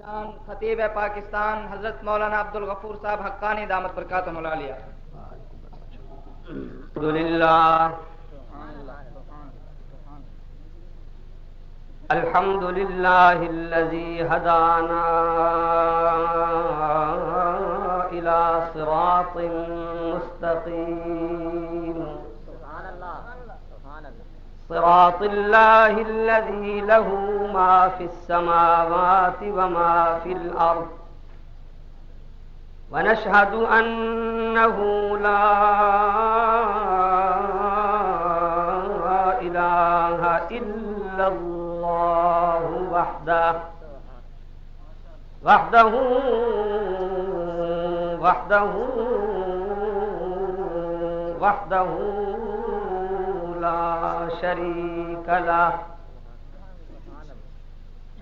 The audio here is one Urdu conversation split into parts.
شان خطیب پاکستان حضرت مولانا عبدالغفور صاحب حقانی دامت برکاتہم العالیہ۔ الحمد لله الذي هدانا إلى صراط مستقيم صراط الله الذي له ما في السماوات وما في الأرض ونشهد أنه لا إله إلا الله وحده لا شريك له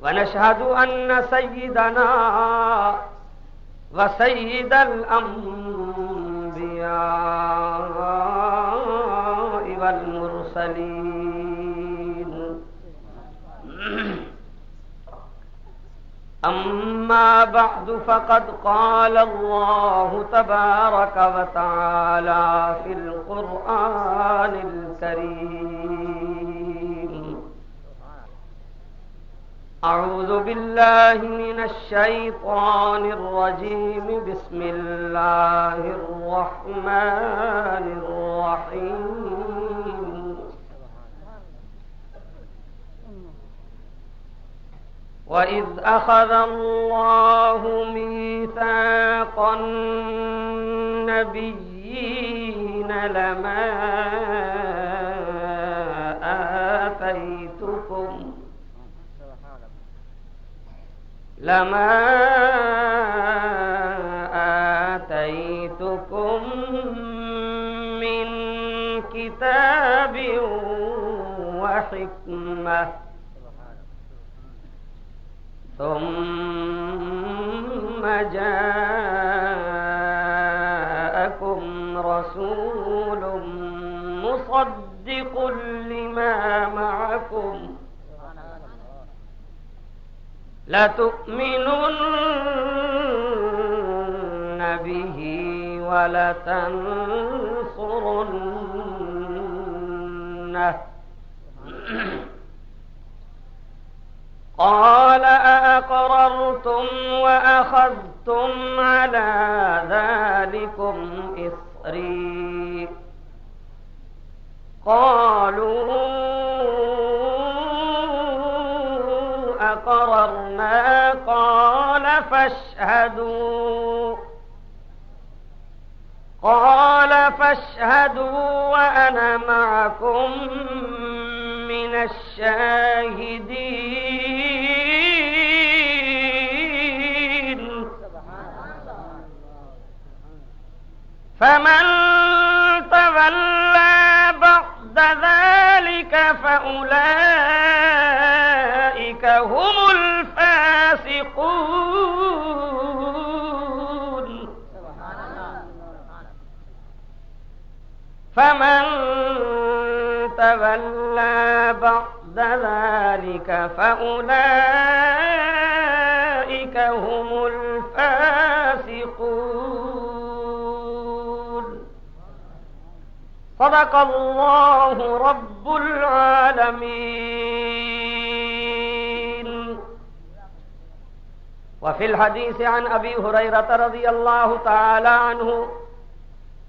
ونشهد أن سيدنا وسيد الأنبياء والمرسلين أما بعد فقد قال الله تبارك وتعالى في القرآن الكريم أعوذ بالله من الشيطان الرجيم بسم الله الرحمن الرحيم وَإِذْ أَخَذَ اللَّهُ مِيثَاقَ النَّبِيِّينَ لَمَا آتَيْتُكُم مِّن كِتَابٍ وَحِكْمَةٍ ثم جاءكم رسول مصدق لما معكم لتؤمنن به ولتنصرنه قال أأقررتم وأخذتم على ذلكم إصري قالوا أقررنا قال فاشهدوا وأنا معكم من الشاهدين فمن تولى بعد ذلك فأولئك هم الفاسقون فمن تولى بعد ذلك فأولئك هم الفاسقون صدق الله رب العالمين. وفي الحديث عن أبي هريرة رضي الله تعالى عنه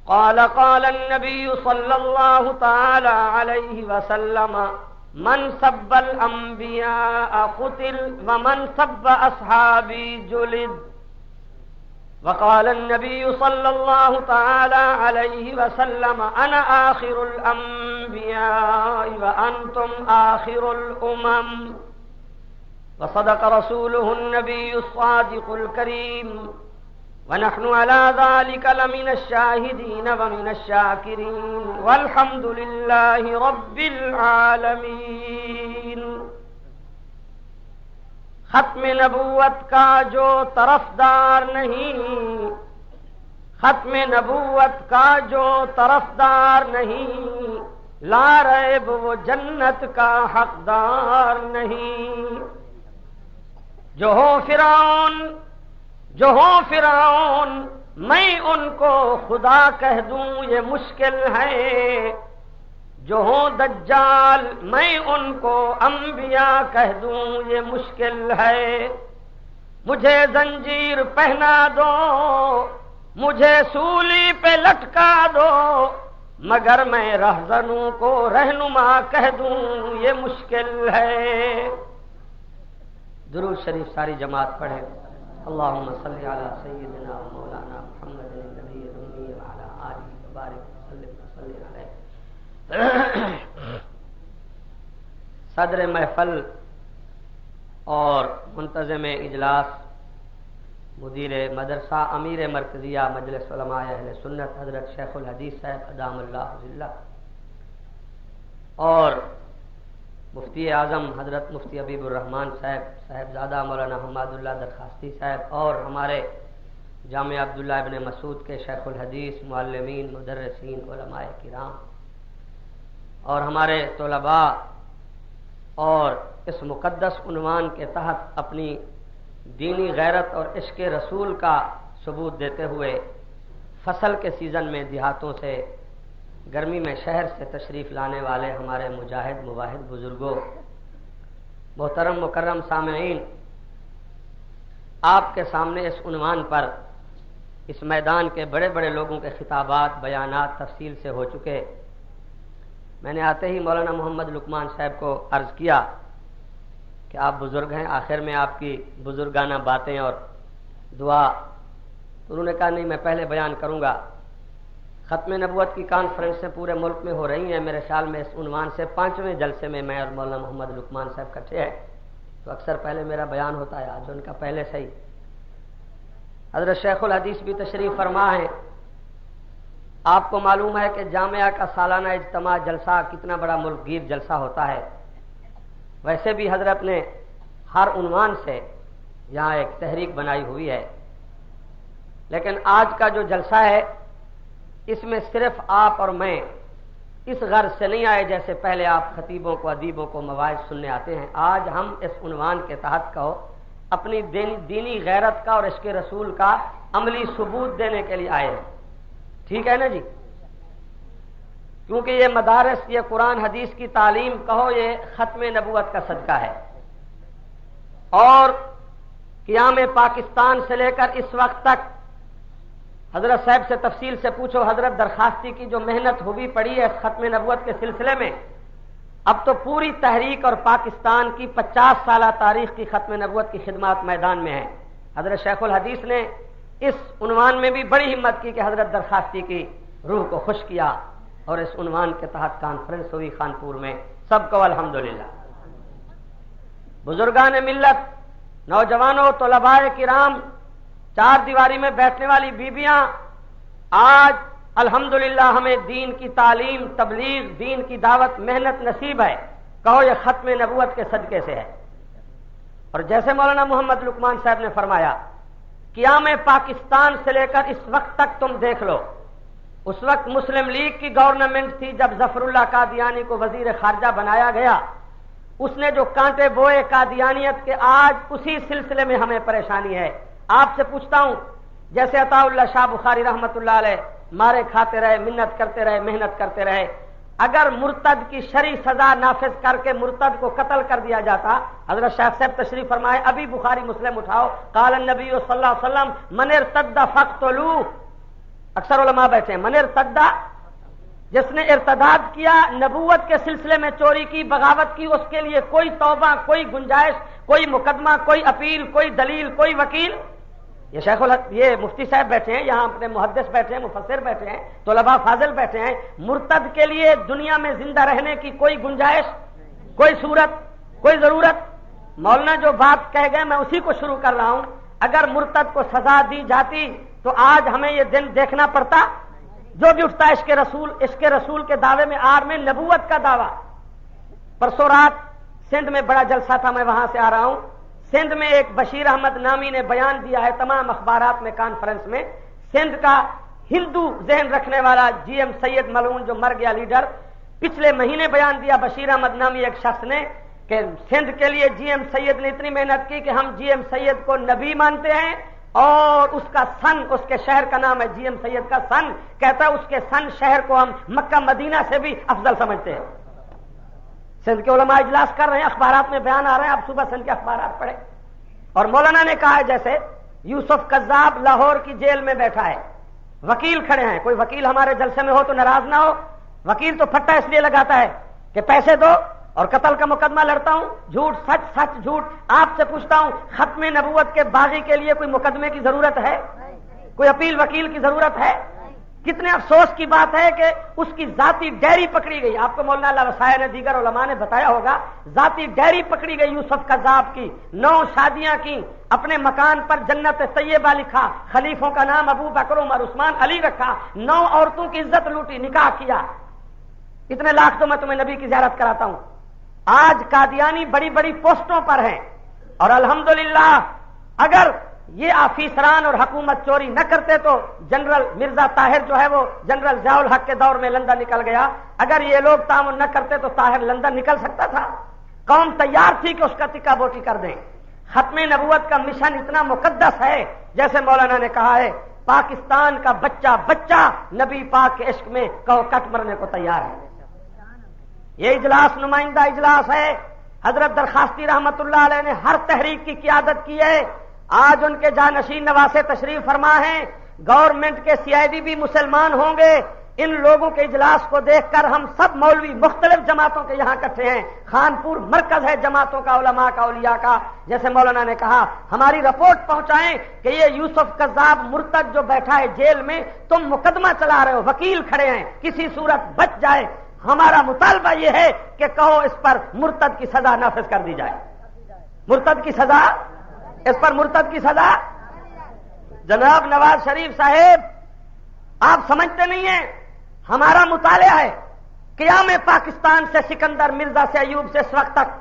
قال قال النبي صلى الله تعالى عليه وسلم من سب الأنبياء قتل ومن سب أصحابي جلد. وقال النبي صلى الله تعالى عليه وسلم أنا آخر الأنبياء وأنتم آخر الأمم. وصدق رسوله النبي الصادق الكريم ونحن على ذلك لمن الشاهدين ومن الشاكرين والحمد لله رب العالمين. ختم نبوت کا جو طرفدار نہیں، ختم نبوت کا جو طرفدار نہیں، لا ریب وہ جنت کا حقدار نہیں. جو ہو فرعون میں ان کو خدا کہہ دوں یہ مشکل ہے، جو ہوں دجال میں ان کو انبیاء کہہ دوں یہ مشکل ہے، مجھے زنجیر پہنا دو، مجھے سولی پہ لٹکا دو، مگر میں رہزنوں کو رہنما کہہ دوں یہ مشکل ہے۔ درود شریف ساری جماعت پڑھے۔ اللہم صلی علی سیدنا مولانا محمد النبی الأمی وعلی آلہ وبارک وسلم وصلی علیہ۔ صدر محفل اور منتظم اجلاس، مدیر مدرسہ، امیر مرکزیہ مجلس علماء اہل سنت حضرت شیخ الحدیث صاحب ادام اللہ ذلہ، اور مفتی اعظم حضرت مفتی حبیب الرحمان صاحب، صاحبزادہ مولانا حماد اللہ درخواستی صاحب، اور ہمارے جامعہ عبداللہ ابن مسعود کے شیخ الحدیث، معلمین، مدرسین، علماء کرام، اور ہمارے طلباء، اور اس مقدس عنوان کے تحت اپنی دینی غیرت اور عشق رسول کا ثبوت دیتے ہوئے فصل کے سیزن میں دیہاتوں سے، گرمی میں شہر سے تشریف لانے والے ہمارے مجاہد مواحد بزرگوں، محترم مکرم سامعین، آپ کے سامنے اس عنوان پر اس میدان کے بڑے بڑے لوگوں کے خطابات، بیانات تفصیل سے ہو چکے۔ میں نے آتے ہی مولانا محمد لقمان صاحب کو عرض کیا کہ آپ بزرگ ہیں، آخر میں آپ کی بزرگانہ باتیں اور دعا، تو انہوں نے کہا نہیں میں پہلے بیان کروں گا۔ ختم نبوت کی کانفرنسیں پورے ملک میں ہو رہی ہیں، میرے خیال میں اس عنوان سے 5ویں جلسے میں میں اور مولانا محمد لقمان صاحب اکٹھے ہیں، تو اکثر پہلے میرا بیان ہوتا ہے، آج ان کا پہلے سے ہی۔ حضرت شیخ الحدیث بھی تشریف فرما ہے۔ آپ کو معلوم ہے کہ جامعہ کا سالانہ اجتماع جلسہ کتنا بڑا ملک گیر جلسہ ہوتا ہے، ویسے بھی حضرت نے ہر عنوان سے یہاں ایک تحریک بنائی ہوئی ہے، لیکن آج کا جو جلسہ ہے اس میں صرف آپ اور میں اس غرض سے نہیں آئے جیسے پہلے آپ خطیبوں کو، ادیبوں کو مواعظ سننے آتے ہیں۔ آج ہم اس عنوان کے تحت کہو اپنی دینی غیرت کا اور عشق رسول کا عملی ثبوت دینے کے لیے آئے ہیں، ٹھیک ہے نا جی؟ کیونکہ یہ مدارس، یہ قرآن حدیث کی تعلیم کہو یہ ختم نبوت کا صدقہ ہے، اور قیام پاکستان سے لے کر اس وقت تک حضرت صاحب سے تفصیل سے پوچھو، حضرت درخواستی کی جو محنت ہوئی پڑی ہے اس ختم نبوت کے سلسلے میں، اب تو پوری تحریک اور پاکستان کی 50 سالہ تاریخ کی ختم نبوت کی خدمات میدان میں ہیں۔ حضرت شیخ الحدیث نے اس عنوان میں بھی بڑی ہمت کی کہ حضرت درخواستی کی روح کو خوش کیا، اور اس عنوان کے تحت کانفرنس ہوئی خانپور میں، سب کو الحمدللہ۔ بزرگان ملت، نوجوانوں، طلباء کرام، چار دیواری میں بیٹھنے والی بیویاں، آج الحمدللہ ہمیں دین کی تعلیم، تبلیغ، دین کی دعوت، محنت نصیب ہے، کہو یہ ختم نبوت کے صدقے سے ہے۔ اور جیسے مولانا محمد لقمان صاحب نے فرمایا، قیام پاکستان سے لے کر اس وقت تک تم دیکھ لو، اس وقت مسلم لیگ کی گورنمنٹ تھی، جب ظفر اللہ قادیانی کو وزیر خارجہ بنایا گیا، اس نے جو کانٹے بوئے قادیانیت کے، آج اسی سلسلے میں ہمیں پریشانی ہے۔ آپ سے پوچھتا ہوں، جیسے عطا اللہ شاہ بخاری رحمت اللہ علیہ مارے کھاتے رہے، منت کرتے رہے، محنت کرتے رہے، اگر مرتد کی شرعی سزا نافذ کر کے مرتد کو قتل کر دیا جاتا، حضرت شیخ صاحب تشریف فرمائے، ابھی بخاری مسلم اٹھاؤ، قال النبی صلی اللہ علیہ وسلم من ارتد فاقتلوہ، اکثر علماء بیٹھے ہیں، من ارتد، جس نے ارتداد کیا، نبوت کے سلسلے میں چوری کی، بغاوت کی، اس کے لیے کوئی توبہ، کوئی گنجائش، کوئی مقدمہ، کوئی اپیل، کوئی دلیل، کوئی وکیل۔ یہ مفتی صاحب بیٹھے ہیں یہاں، اپنے محدث بیٹھے ہیں، مفسر بیٹھے ہیں، طلباء فاضل بیٹھے ہیں، مرتد کے لیے دنیا میں زندہ رہنے کی کوئی گنجائش، کوئی صورت، کوئی ضرورت؟ مولانا جو بات کہہ گئے میں اسی کو شروع کر رہا ہوں، اگر مرتد کو سزا دی جاتی تو آج ہمیں یہ دن دیکھنا پڑتا، جو بھی اٹھتا ہے عشق رسول کے دعوے میں، آر میں نبوت کا دعویٰ۔ پرسوں رات سندھ میں بڑا جلسہ تھا، میں وہاں سے آ رہا ہوں، سندھ میں ایک بشیر احمد نامی نے بیان دیا ہے تمام اخبارات میں، کانفرنس میں، سندھ کا ہندو ذہن رکھنے والا جی ایم سید ملعون جو مر گیا لیڈر، پچھلے مہینے بیان دیا بشیر احمد نامی ایک شخص نے کہ سندھ کے لیے جی ایم سید نے اتنی محنت کی کہ ہم جی ایم سید کو نبی مانتے ہیں، اور اس کا سن، اس کے شہر کا نام ہے جی ایم سید کا سن، کہتا ہے اس کے سن شہر کو ہم مکہ مدینہ سے بھی افضل سمجھتے ہیں۔ سندھ کے علماء اجلاس کر رہے ہیں، اخبارات میں بیان آ رہے ہیں، آپ صبح سندھ کے اخبارات پڑھیں۔ اور مولانا نے کہا ہے جیسے یوسف قذاب لاہور کی جیل میں بیٹھا ہے، وکیل کھڑے ہیں، کوئی وکیل ہمارے جلسے میں ہو تو ناراض نہ ہو، وکیل تو پھٹا اس لیے لگاتا ہے کہ پیسے دو اور قتل کا مقدمہ لڑتا ہوں، جھوٹ سچ سچ جھوٹ۔ آپ سے پوچھتا ہوں، ختم نبوت کے باغی کے لیے کوئی مقدمے کی ضرورت ہے؟ کوئی اپیل وکیل کی ضرورت ہے؟ کتنے افسوس کی بات ہے کہ اس کی ذاتی ڈیری پکڑی گئی۔ آپ کو مولانا اللہ وسائے نے، دیگر علماء نے بتایا ہوگا، ذاتی ڈیری پکڑی گئی یوسف قذاب کی، 9 شادیاں کی، اپنے مکان پر جنت طیبہ لکھا، خلیفوں کا نام ابو بکر عمر عثمان علی رکھا، 9 عورتوں کی عزت لوٹی، نکاح کیا۔ اتنے لاکھ تو میں تمہیں نبی کی زیارت کراتا ہوں۔ آج قادیانی بڑی بڑی پوسٹوں پر ہیں، اور الحمدللہ اگر یہ آفیسران اور حکومت چوری نہ کرتے تو جنرل مرزا طاہر جو ہے وہ جنرل ضیاء الحق کے دور میں لندن نکل گیا، اگر یہ لوگ تعاون نہ کرتے تو طاہر لندن نکل سکتا تھا۔ قوم تیار تھی کہ اس کا ٹکا بوٹی کر دیں۔ ختم نبوت کا مشن اتنا مقدس ہے، جیسے مولانا نے کہا ہے، پاکستان کا بچہ بچہ نبی پاک کے عشق میں کہو کٹ مرنے کو تیار ہے۔ یہ اجلاس نمائندہ اجلاس ہے، حضرت درخواستی رحمت اللہ علیہ نے ہر تحریک کی قیادت کی ہے، آج ان کے جانشین نواسے تشریف فرما ہیں، گورنمنٹ کے سی آئی ڈی بھی مسلمان ہوں گے۔ ان لوگوں کے اجلاس کو دیکھ کر ہم سب مولوی مختلف جماعتوں کے یہاں اکٹھے ہیں، خانپور مرکز ہے جماعتوں کا، علماء کا، اولیاء کا۔ جیسے مولانا نے کہا، ہماری رپورٹ پہنچائیں کہ یہ یوسف قذاب مرتد جو بیٹھا ہے جیل میں، تم مقدمہ چلا رہے ہو، وکیل کھڑے ہیں، کسی صورت بچ جائے۔ ہمارا مطالبہ یہ ہے کہ کہو اس پر مرتد کی سزا نافذ کر دی جائے، مرتد کی سزا، اس پر مرتد کی سزا۔ جناب نواز شریف صاحب، آپ سمجھتے نہیں ہیں، ہمارا مطالعہ ہے، قیام پاکستان سے سکندر مرزا سے ایوب سے اس وقت تک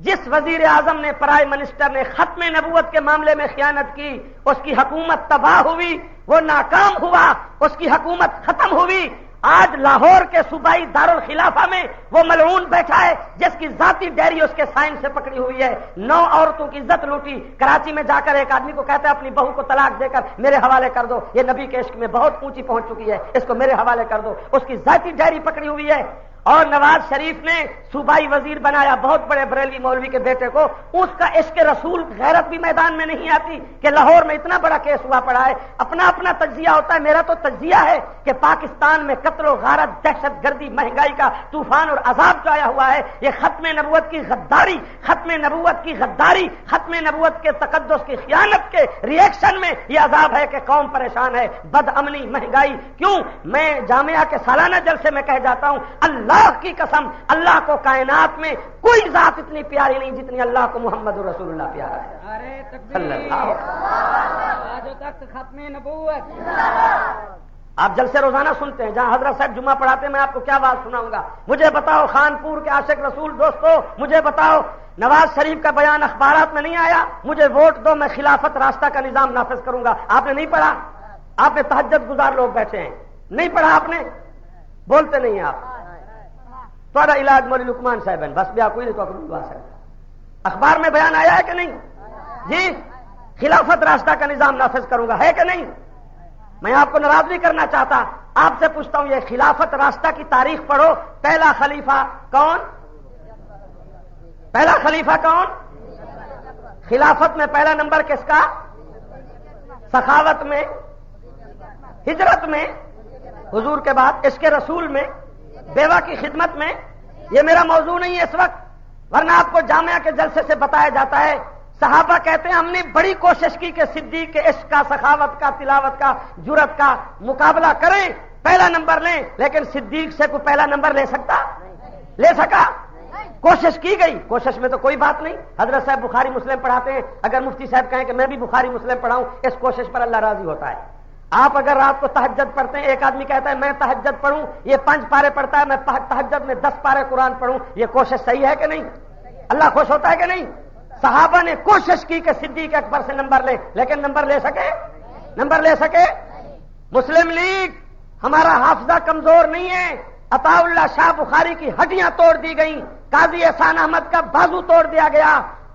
جس وزیر اعظم نے، پرائم منسٹر نے ختم نبوت کے معاملے میں خیانت کی، اس کی حکومت تباہ ہوئی، وہ ناکام ہوا، اس کی حکومت ختم ہوئی۔ آج لاہور کے صوبائی دارالخلافہ میں وہ ملعون بیٹھا ہے جس کی ذاتی ڈیری اس کے سائن سے پکڑی ہوئی ہے، 9 عورتوں کی عزت لوٹی۔ کراچی میں جا کر ایک آدمی کو کہتا ہے اپنی بہو کو طلاق دے کر میرے حوالے کر دو، یہ نبی کے عشق میں بہت اونچی پہنچ چکی ہے، اس کو میرے حوالے کر دو، اس کی ذاتی ڈیری پکڑی ہوئی ہے۔ اور نواز شریف نے صوبائی وزیر بنایا بہت بڑے بریلوی مولوی کے بیٹے کو، اس کا عشق رسول غیرت بھی میدان میں نہیں آتی کہ لاہور میں اتنا بڑا کیس ہوا پڑا ہے۔ اپنا اپنا تجزیہ ہوتا ہے، میرا تو تجزیہ ہے کہ پاکستان میں قتل و غارت، دہشت گردی، مہنگائی کا طوفان اور عذاب جو آیا ہوا ہے، یہ ختم نبوت کی غداری، ختم نبوت کی غداری، ختم نبوت کے تقدس کی خیانت کے ریئیکشن میں یہ عذاب ہے کہ قوم پریشان ہے، بد امنی، مہنگائی۔ کیوں؟ میں جامعہ کے سالانہ جلسے میں کہہ جاتا ہوں، اللہ کی قسم، اللہ کو کائنات میں کوئی ذات اتنی پیاری نہیں جتنی اللہ کو محمد رسول اللہ پیارا ہے۔ ختم نبوت آپ جلسے روزانہ سنتے ہیں، جہاں حضرت صاحب جمعہ پڑھاتے ہیں، میں آپ کو کیا بات سناؤں گا؟ مجھے بتاؤ خانپور کے عاشق رسول دوستو، مجھے بتاؤ نواز شریف کا بیان اخبارات میں نہیں آیا، مجھے ووٹ دو میں خلافت راستہ کا نظام نافذ کروں گا۔ آپ نے نہیں پڑھا؟ آپ نے تہجد گزار لوگ بیٹھے ہیں، نہیں پڑھا آپ نے؟ بولتے نہیں ہیں آپ۔ تھوڑا علاج مولی لقمان صاحب ہیں، بس بیا کوئی نہیں تو دعا سکتا۔ اخبار میں بیان آیا ہے کہ نہیں جی؟ خلافت راستہ کا نظام نافذ کروں گا، ہے کہ نہیں؟ میں آپ کو ناراض نہیں کرنا چاہتا، آپ سے پوچھتا ہوں، یہ خلافت راستہ کی تاریخ پڑھو، پہلا خلیفہ کون؟ پہلا خلیفہ کون؟ خلافت میں پہلا نمبر کس کا؟ سخاوت میں، ہجرت میں، حضور کے بعد عشق رسول میں، بیوہ کی خدمت میں۔ یہ میرا موضوع نہیں ہے اس وقت، ورنہ آپ کو جامعہ کے جلسے سے بتایا جاتا ہے، صحابہ کہتے ہیں ہم نے بڑی کوشش کی کہ صدیق کے عشق کا، سخاوت کا، تلاوت کا، جرأت کا مقابلہ کریں، پہلا نمبر لیں، لیکن صدیق سے کوئی پہلا نمبر لے سکتا؟ لے سکا؟ کوشش کی گئی، کوشش میں تو کوئی بات نہیں۔ حضرت صاحب بخاری مسلم پڑھاتے ہیں، اگر مفتی صاحب کہیں کہ میں بھی بخاری مسلم پڑھاؤں، اس کوشش پر اللہ راضی ہوتا ہے۔ آپ اگر رات کو تہجد پڑھتے ہیں، ایک آدمی کہتا ہے میں تہجد پڑھوں، یہ 5 پارے پڑھتا ہے، میں تہجد میں 10 پارے قرآن پڑھوں، یہ کوشش صحیح ہے کہ نہیں؟ اللہ خوش ہوتا ہے کہ نہیں؟ صحابہ نے کوشش کی کہ صدیق اکبر سے نمبر لے، لیکن نمبر لے سکے؟ نمبر لے سکے؟ مسلم لیگ، ہمارا حافظہ کمزور نہیں ہے، عطا اللہ شاہ بخاری کی ہڈیاں توڑ دی گئیں، قاضی احسان احمد کا بازو توڑ دیا گیا،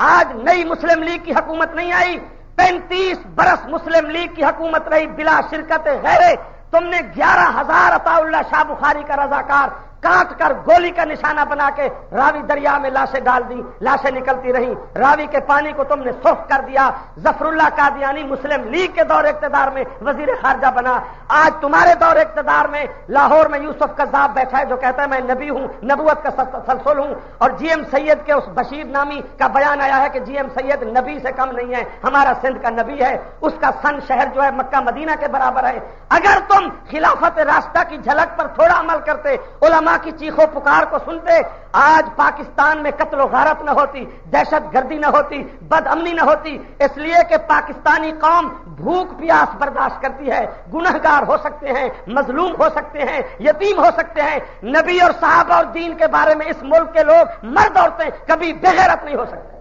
آج نئی مسلم لیگ کی حکومت نہیں آئی، 35 برس مسلم لیگ کی حکومت رہی بلا شرکت غیرے، تم نے 11,000 عطا اللہ شاہ بخاری کا رضاکار کاٹ کر گولی کا نشانہ بنا کے راوی دریا میں لاشیں ڈال دی، لاشیں نکلتی رہیں، راوی کے پانی کو تم نے سرخ کر دیا۔ ظفر اللہ قادیانی مسلم لیگ کے دور اقتدار میں وزیر خارجہ بنا، آج تمہارے دور اقتدار میں لاہور میں یوسف قذاب بیٹھا ہے جو کہتا ہے میں نبی ہوں، نبوت کا تسلسل ہوں، اور جی ایم سید کے اس بشیر نامی کا بیان آیا ہے کہ جی ایم سید نبی سے کم نہیں ہے، ہمارا سندھ کا نبی ہے، اس کا سن شہر جو ہے مکہ مدینہ کے برابر ہے۔ اگر تم خلافت راستہ کی جھلک پر تھوڑا عمل کرتے، علماء کی چیخو پکار کو سنتے، آج پاکستان میں قتل و غارت نہ ہوتی، دہشت گردی نہ ہوتی، بد امنی نہ ہوتی، اس لیے کہ پاکستانی قوم بھوک پیاس برداشت کرتی ہے، گنہگار ہو سکتے ہیں، مظلوم ہو سکتے ہیں، یتیم ہو سکتے ہیں، نبی اور صحابہ اور دین کے بارے میں اس ملک کے لوگ مرد عورتیں کبھی بغیرت نہیں ہو سکتے۔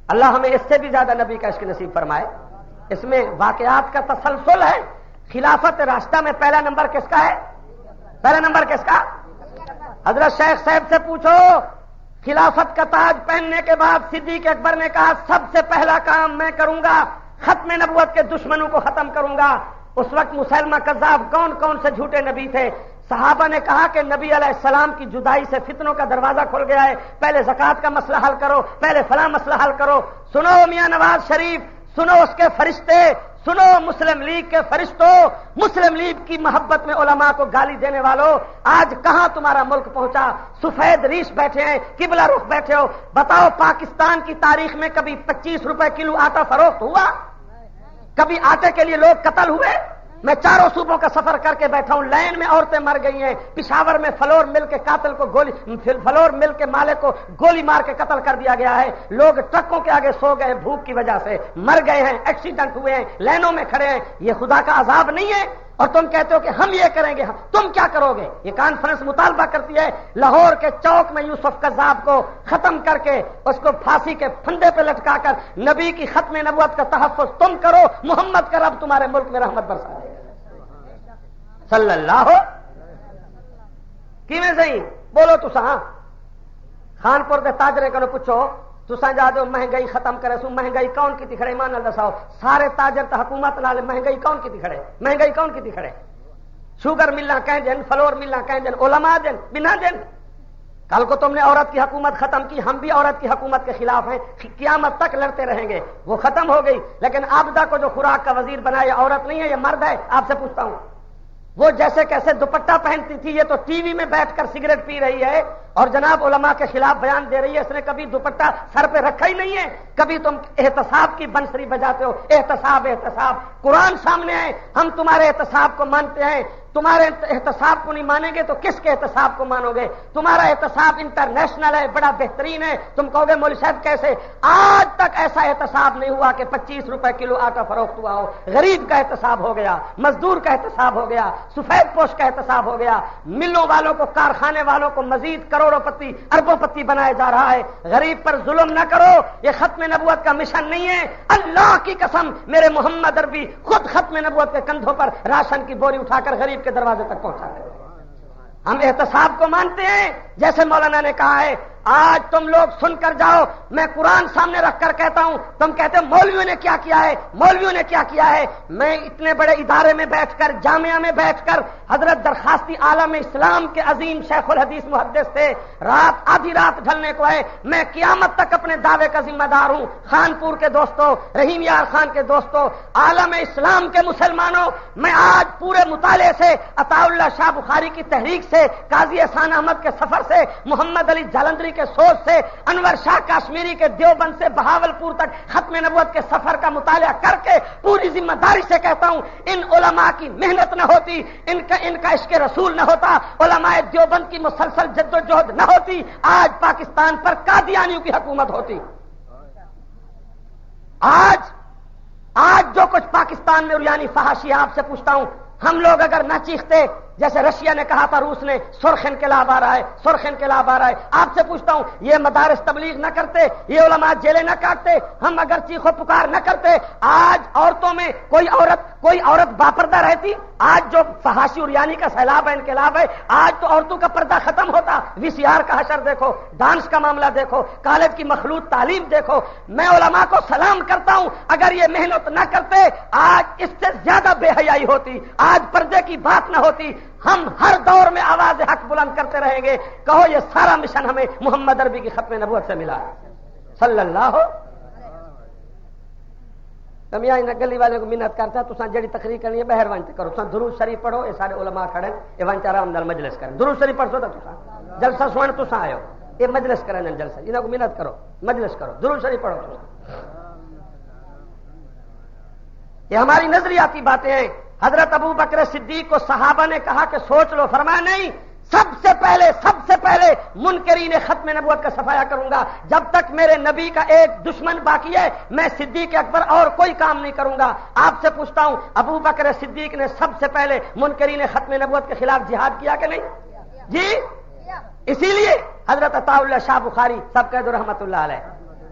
اللہ ہمیں اس سے بھی زیادہ نبی کا عشق نصیب فرمائے۔ اس میں واقعات کا تسلسل ہے۔ خلافت راستہ میں پہلا نمبر کس کا ہے؟ پہلا نمبر کس کا؟ حضرت شیخ صاحب سے پوچھو، خلافت کا تاج پہننے کے بعد صدیق اکبر نے کہا سب سے پہلا کام میں کروں گا ختم نبوت کے دشمنوں کو ختم کروں گا۔ اس وقت مسلمہ کذاب کون کون سے جھوٹے نبی تھے؟ صحابہ نے کہا کہ نبی علیہ السلام کی جدائی سے فتنوں کا دروازہ کھل گیا ہے، پہلے زکوٰۃ کا مسئلہ حل کرو، پہلے فلاں مسئلہ حل کرو۔ سنو میاں نواز شریف، سنو اس کے فرشتے، سنو مسلم لیگ کے فرشتوں، مسلم لیگ کی محبت میں علماء کو گالی دینے والوں، آج کہاں تمہارا ملک پہنچا؟ سفید ریش بیٹھے ہیں، قبلہ رخ بیٹھے ہو۔ بتاؤ پاکستان کی تاریخ میں کبھی 25 روپے کلو آٹا فروخت ہوا؟ کبھی آٹے کے لیے لوگ قتل ہوئے؟ میں چاروں صوبوں کا سفر کر کے بیٹھا ہوں، لین میں عورتیں مر گئی ہیں، پشاور میں فلور مل کے قاتل کو گولی، فلور مل کے مالک کو گولی مار کے قتل کر دیا گیا ہے، لوگ ٹرکوں کے آگے سو گئے بھوک کی وجہ سے، مر گئے ہیں، ایکسیڈنٹ ہوئے ہیں، لینوں میں کھڑے ہیں۔ یہ خدا کا عذاب نہیں ہے؟ اور تم کہتے ہو کہ ہم یہ کریں گے، تم کیا کرو گے؟ یہ کانفرنس مطالبہ کرتی ہے لاہور کے چوک میں یوسف قذاب کو ختم کر کے اس کو پھانسی کے پھندے پہ لٹکا کر نبی کی ختم نبوت کا تحفظ تم کرو، محمد کا رب تمہارے ملک میں رحمت برسا دے صلی اللہ کیویں صحیح بولو تسا؟ خانپور کے تاجرے کو پوچھو تسا جا دو مہنگائی ختم کرے سو، مہنگائی کون کی کھڑے؟ ایمان نال دساؤ، سارے تاجر تو حکومت نال مہنگائی کون کی کھڑے؟ مہنگائی کون کی کھڑے؟ شوگر ملنا کہیں جن، فلور ملنا کہیں جن، علماء جن، بنا جن۔ کل کو تم نے عورت کی حکومت ختم کی، ہم بھی عورت کی حکومت کے خلاف ہیں، قیامت تک لڑتے رہیں گے، وہ ختم ہو گئی۔ لیکن آبدہ کو جو خوراک کا وزیر بنا یہ عورت نہیں ہے، یہ مرد ہے؟ آپ سے پوچھتا ہوں، وہ جیسے کیسے دوپٹہ پہنتی تھی، یہ تو ٹی وی میں بیٹھ کر سگریٹ پی رہی ہے اور جناب علماء کے خلاف بیان دے رہی ہے، اس نے کبھی دوپٹہ سر پہ رکھا ہی نہیں ہے۔ کبھی تم احتساب کی بنسری بجاتے ہو، احتساب احتساب، قرآن سامنے ہے، ہم تمہارے احتساب کو مانتے ہیں، تمہارے احتساب کو نہیں مانیں گے تو کس کے احتساب کو مانو گے؟ تمہارا احتساب انٹرنیشنل ہے، بڑا بہترین ہے، تم کہو گے مولوی صاحب کیسے؟ آج تک ایسا احتساب نہیں ہوا کہ 25 روپے کلو آٹا فروخت ہوا ہو۔ غریب کا احتساب ہو گیا، مزدور کا احتساب ہو گیا، سفید پوش کا احتساب ہو گیا، ملوں والوں کو، کارخانے والوں کو مزید کروڑوں پتی، اربوں پتی بنایا جا رہا ہے۔ غریب پر ظلم نہ کرو، یہ ختم نبوت کا مشن نہیں ہے۔ اللہ کی قسم میرے محمد عربی خود ختم نبوت کے کندھوں پر راشن کی بوری اٹھا کر غریب کے دروازے تک پہنچا کر۔ ہم احتساب کو مانتے ہیں، جیسے مولانا نے کہا ہے۔ آج تم لوگ سن کر جاؤ، میں قرآن سامنے رکھ کر کہتا ہوں، تم کہتے ہیں مولویوں نے کیا کیا ہے، مولویوں نے کیا کیا ہے۔ میں اتنے بڑے ادارے میں بیٹھ کر، جامعہ میں بیٹھ کر، حضرت درخواستی عالم اسلام کے عظیم شیخ الحدیث محدث تھے، رات آدھی رات ڈھلنے کو ہے، میں قیامت تک اپنے دعوے کا ذمہ دار ہوں۔ خانپور کے دوستوں، رحیم یار خان کے دوستوں، عالم اسلام کے مسلمانوں، میں آج پورے مطالعے سے، عطا اللہ شاہ بخاری کی تحریک سے، قاضی احسان احمد کے سفر سے، محمد علی جالندری کے سوچ سے، انور شاہ کاشمیری کے دیوبند سے بہاولپور تک ختم نبوت کے سفر کا مطالعہ کر کے پوری ذمہ داری سے کہتا ہوں، ان علماء کی محنت نہ ہوتی، ان کا عشق رسول نہ ہوتا، علماء دیوبند کی مسلسل جد و جہد نہ ہوتی، آج پاکستان پر قادیانیوں کی حکومت ہوتی۔ آج جو کچھ پاکستان میں اریانی فحاشی، آپ سے پوچھتا ہوں، ہم لوگ اگر نہ چیختے جیسے رشیا نے کہا تھا روس نے سرخ انقلاب آ رہا ہے، سرخ انقلاب آ رہا ہے۔ آپ سے پوچھتا ہوں، یہ مدارس تبلیغ نہ کرتے، یہ علماء جیلیں نہ کاٹتے، ہم اگر چیخو پکار نہ کرتے، آج عورتوں میں کوئی عورت باپردہ رہتی؟ آج جو فحاشی اور یعنی کا سیلاب ہے، انقلاب ہے، آج تو عورتوں کا پردہ ختم ہوتا۔ وی سی آر کا حشر دیکھو، ڈانس کا معاملہ دیکھو، کالج کی مخلوط تعلیم دیکھو۔ میں علماء کو سلام کرتا ہوں، اگر یہ محنت نہ کرتے آج اس سے زیادہ بے حیائی ہوتی، آج پردے کی بات نہ ہوتی۔ ہم ہر دور میں آواز حق بلند کرتے رہیں گے۔ کہو یہ سارا مشن ہمیں محمد عربی کی ختم نبوت سے ملا ہے صلی اللہ ہو۔ کمیاں گلی والے کو منت کرتا تساں جڑی تقریر کرنی ہے بہر ونج کرو، تساں درود شریف پڑھو، یہ سارے علماء کھڑے یہ ونچ آرام نال مجلس کریں، درود شریف پڑھو تو تساں جلسہ سن تساں آئے ہو، یہ مجلس کرن جلسہ، انہاں کو منت کرو، مجلس کرو، درود شریف پڑھو تساں۔ یہ ہماری نظریاتی باتیں ہیں۔ حضرت ابو بکر صدیق کو صحابہ نے کہا کہ سوچ لو، فرمایا نہیں، سب سے پہلے منکرین ختم نبوت کا صفایا کروں گا۔ جب تک میرے نبی کا ایک دشمن باقی ہے میں صدیق اکبر اور کوئی کام نہیں کروں گا۔ آپ سے پوچھتا ہوں، ابو بکر صدیق نے سب سے پہلے منکرین ختم نبوت کے خلاف جہاد کیا کہ نہیں؟ جی، اسی لیے حضرت عطا اللہ شاہ بخاری سب کہہ دو رحمت اللہ علیہ،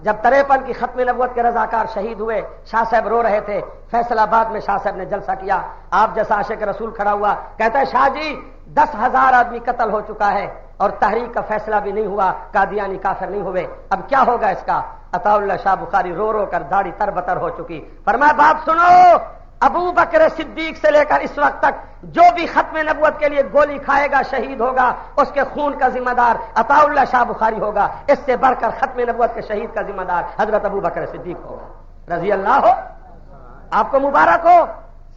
جب 53 کی ختم نبوت کے رضاکار شہید ہوئے، شاہ صاحب رو رہے تھے، فیصل آباد میں شاہ صاحب نے جلسہ کیا، آپ جیسا عاشق رسول کھڑا ہوا، کہتا ہے شاہ جی 10,000 آدمی قتل ہو چکا ہے اور تحریک کا فیصلہ بھی نہیں ہوا، قادیانی کافر نہیں ہوئے، اب کیا ہوگا اس کا؟ عطا اللہ شاہ بخاری رو رو کر داڑھی تر بتر ہو چکی، فرمایا بات سنو، ابو بکر صدیق سے لے کر اس وقت تک جو بھی ختم نبوت کے لیے گولی کھائے گا شہید ہوگا، اس کے خون کا ذمہ دار عطا اللہ شاہ بخاری ہوگا، اس سے بڑھ کر ختم نبوت کے شہید کا ذمہ دار حضرت ابو بکر صدیق ہوگا رضی اللہ ہو۔ آپ کو مبارک ہو۔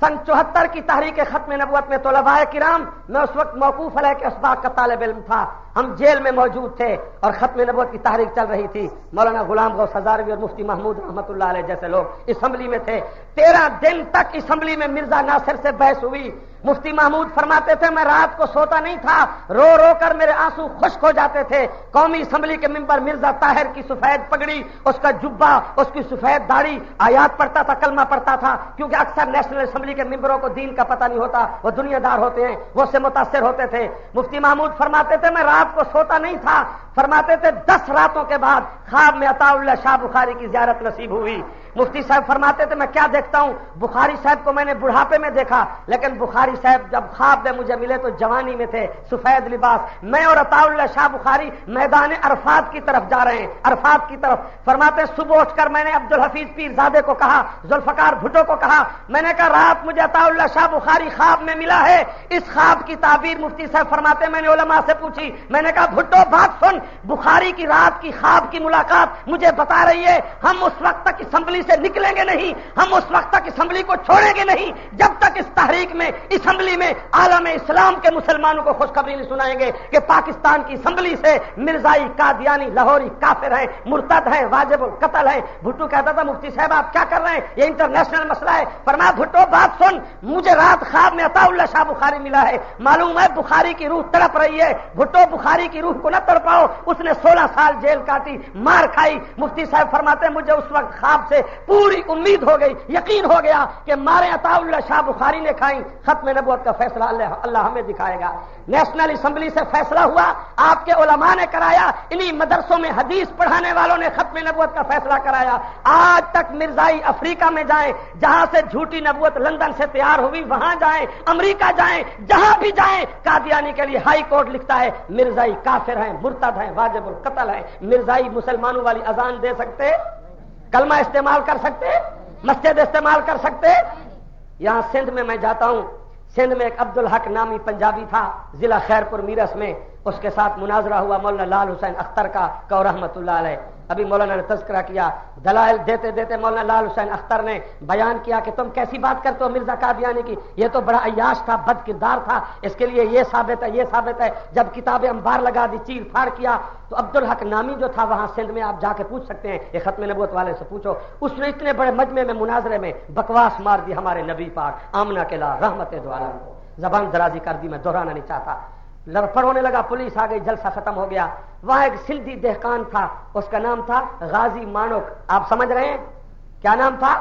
سن 74 کی تحریک ختم نبوت میں طلباء کرام، میں اس وقت موقوف علیہ کے اسباق کا طالب علم تھا، ہم جیل میں موجود تھے اور ختم نبوت کی تحریک چل رہی تھی، مولانا غلام غوث ہزاروی اور مفتی محمود رحمت اللہ علیہ جیسے لوگ اسمبلی میں تھے۔ 13 دن تک اسمبلی میں مرزا ناصر سے بحث ہوئی۔ مفتی محمود فرماتے تھے میں رات کو سوتا نہیں تھا، رو رو کر میرے آنسو خشک ہو جاتے تھے۔ قومی اسمبلی کے ممبر مرزا طاہر کی سفید پگڑی، اس کا جبہ، اس کی سفید داڑھی، آیات پڑھتا تھا، کلمہ پڑھتا تھا، کیونکہ اکثر نیشنل اسمبلی کے ممبروں کو دین کا پتہ نہیں ہوتا، وہ دنیا دار ہوتے ہیں، وہ سے متاثر ہوتے تھے۔ مفتی محمود فرماتے تھے میں رات کو سوتا نہیں تھا، فرماتے تھے 10 راتوں کے بعد خواب میں عطا اللہ شاہ بخاری کی زیارت نصیب ہوئی۔ مفتی صاحب فرماتے تھے میں کیا دیکھتا ہوں، بخاری صاحب کو میں نے بڑھاپے میں دیکھا، لیکن بخاری صاحب جب خواب میں مجھے ملے تو جوانی میں تھے، سفید لباس، میں اور عطا اللہ شاہ بخاری میدان عرفات کی طرف جا رہے ہیں، عرفات کی طرف۔ فرماتے صبح اٹھ کر میں نے عبدالحفیظ پیر زادے کو کہا، ذوالفقار بھٹو کو کہا، میں نے کہا رات مجھے عطا اللہ شاہ بخاری خواب میں ملا ہے، اس خواب کی تعبیر مفتی صاحب فرماتے میں نے علماء سے پوچھی، میں نے کہا بھٹو بات سن، بخاری کی رات کی خواب کی ملاقات مجھے بتا رہی ہے ہم اس وقت تک اسمبلی سے نکلیں گے نہیں، ہم اس وقت تک اسمبلی کو چھوڑیں گے نہیں جب تک اس تحریک میں اسمبلی میں عالم اسلام کے مسلمانوں کو خوشخبری نہیں سنائیں گے کہ پاکستان کی اسمبلی سے مرزائی، قادیانی، لاہوری کافر ہیں، مرتد ہیں، واجب القتل ہیں۔ بھٹو کہتا تھا مفتی صاحب آپ کیا کر رہے ہیں، یہ انٹرنیشنل مسئلہ ہے۔ فرمایا بھٹو بات سن، مجھے رات خواب میں عطا اللہ شاہ بخاری ملا ہے، معلوم ہے بخاری کی روح تڑپ رہی ہے۔ بھٹو بخاری کی روح کو نہ تڑپاؤ، اس نے 16 سال جیل کاٹی، مار کھائی۔ مفتی صاحب فرماتے ہیں مجھے اس وقت خواب سے پوری امید ہو گئی، یقین ہو گیا کہ مارے عطا اللہ شاہ بخاری نے کھائی، ختم نبوت کا فیصلہ اللہ ہمیں دکھائے گا۔ نیشنل اسمبلی سے فیصلہ ہوا، آپ کے علماء نے کرایا، انہی مدرسوں میں حدیث پڑھانے والوں نے ختم نبوت کا فیصلہ کرایا۔ آج تک مرزائی افریقہ میں جائیں، جہاں سے جھوٹی نبوت لندن سے تیار ہوئی وہاں جائیں، امریکہ جائیں، جہاں بھی جائیں، قادیانی کے لیے ہائی کورٹ لکھتا ہے مرزائی کافر ہیں، مرتد ہیں، واجب القتل ہیں۔ مرزائی مسلمانوں والی اذان دے سکتے، کلمہ استعمال کر سکتے، مسجد استعمال کر سکتے۔ یہاں سندھ میں جاتا ہوں، سندھ میں ایک عبدالحق نامی پنجابی تھا، ضلع خیرپور میرس میں، اس کے ساتھ مناظرہ ہوا مولانا لال حسین اختر کا کو رحمت اللہ علیہ۔ ابھی مولانا نے تذکرہ کیا، دلائل دیتے دیتے مولانا لال حسین اختر نے بیان کیا کہ تم کیسی بات کرتے ہو مرزا قادیانی کی، یہ تو بڑا عیاش تھا، بد کردار تھا، اس کے لیے یہ ثابت ہے، یہ ثابت ہے۔ جب کتابیں انبار لگا دی، چیر پھاڑ کیا، تو عبدالحق نامی جو تھا وہاں سندھ میں، آپ جا کے پوچھ سکتے ہیں، یہ ختم نبوت والے سے پوچھو، اس نے اتنے بڑے مجمع میں مناظرے میں بکواس مار دی ہمارے نبی پاک آمنہ کے لا رحمت دو عالم کو، زبان درازی کر دی، میں دہرانا نہیں چاہتا۔ لڑپڑ ہونے لگا، پولیس آ گئی، جلسہ ختم ہو گیا۔ وہاں ایک سندھی دہقان تھا، اس کا نام تھا غازی مانک، آپ سمجھ رہے ہیں کیا نام تھا؟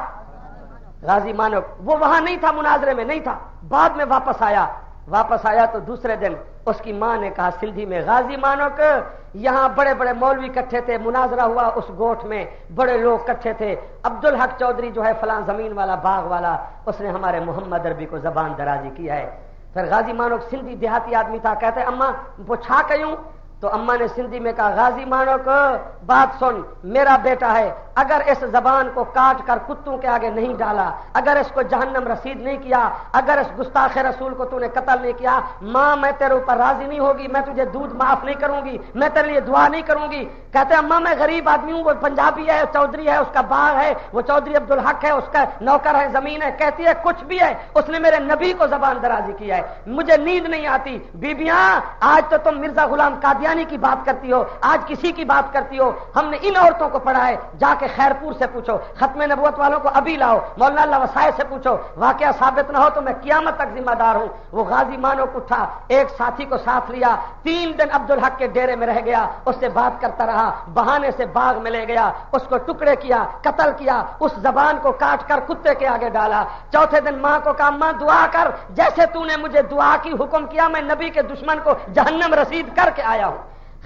غازی مانک۔ وہ وہاں نہیں تھا، مناظرے میں نہیں تھا، بعد میں واپس آیا۔ واپس آیا تو دوسرے دن اس کی ماں نے کہا سندھی میں غازی مانو کہ یہاں بڑے بڑے مولوی کٹھے تھے، مناظرہ ہوا اس گوٹھ میں، بڑے لوگ کٹھے تھے، عبدالحق چودھری جو ہے فلاں زمین والا باغ والا، اس نے ہمارے محمد عربی کو زبان درازی کیا ہے۔ پھر غازی مانوک سندھی دیہاتی آدمی تھا، کہتے اماں وہ چھا کیوں؟ تو اماں نے سندھی میں کہا غازی مانوک بات سن، میرا بیٹا ہے، اگر اس زبان کو کاٹ کر کتوں کے آگے نہیں ڈالا، اگر اس کو جہنم رسید نہیں کیا، اگر اس گستاخ رسول کو تو نے قتل نہیں کیا، ماں میں تیرے اوپر راضی نہیں ہوگی، میں تجھے دودھ معاف نہیں کروں گی، میں تیرے لیے دعا نہیں کروں گی۔ کہتے اماں میں غریب آدمی ہوں، وہ پنجابی ہے، چودھری ہے، اس کا باغ ہے، وہ چودھری عبدالحق ہے، اس کا نوکر ہے، زمین ہے، کہتی ہے کچھ بھی ہے، اس نے میرے نبی کو زبان درازی کیا ہے، مجھے نیند نہیں آتی۔ بیبیاں آج تو تم مرزا غلام قادیانی کی بات کرتی ہو، آج کسی کی بات کرتی ہو، ہم نے ان عورتوں کو پڑھا ہے، جا کے خیرپور سے پوچھو، ختم نبوت والوں کو ابھی لاؤ، مولانا اللہ وسائے سے پوچھو، واقعہ ثابت نہ ہو تو میں قیامت تک ذمہ دار ہوں۔ وہ غازی مانوک اٹھا، ایک ساتھی کو ساتھ لیا، 3 دن عبدالحق کے ڈیرے میں رہ گیا، اس سے بات کرتا رہا، بہانے سے باغ میں لے گیا، اس کو ٹکڑے کیا، قتل کیا، اس زبان کو کاٹ کر کتے کے آگے ڈالا۔ چوتھے دن ماں کو کہا ماں دعا کر، جیسے تو نے مجھے دعا کی حکم کیا، میں نبی کے دشمن کو جہنم رسید کر کے آیا ہوں۔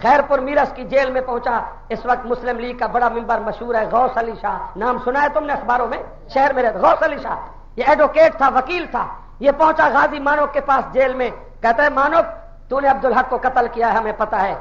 خیرپور میرس کی جیل میں پہنچا، اس وقت مسلم لیگ کا بڑا ممبر مشہور ہے غوث علی شاہ، نام سنا ہے تم نے اخباروں میں، شہر میں رہتا غوث علی شاہ، یہ ایڈوکیٹ تھا، وکیل تھا، یہ پہنچا غازی مانوک کے پاس جیل میں، کہتا ہے مانوک تو نے عبدالحق کو قتل کیا ہے، ہمیں پتہ ہے،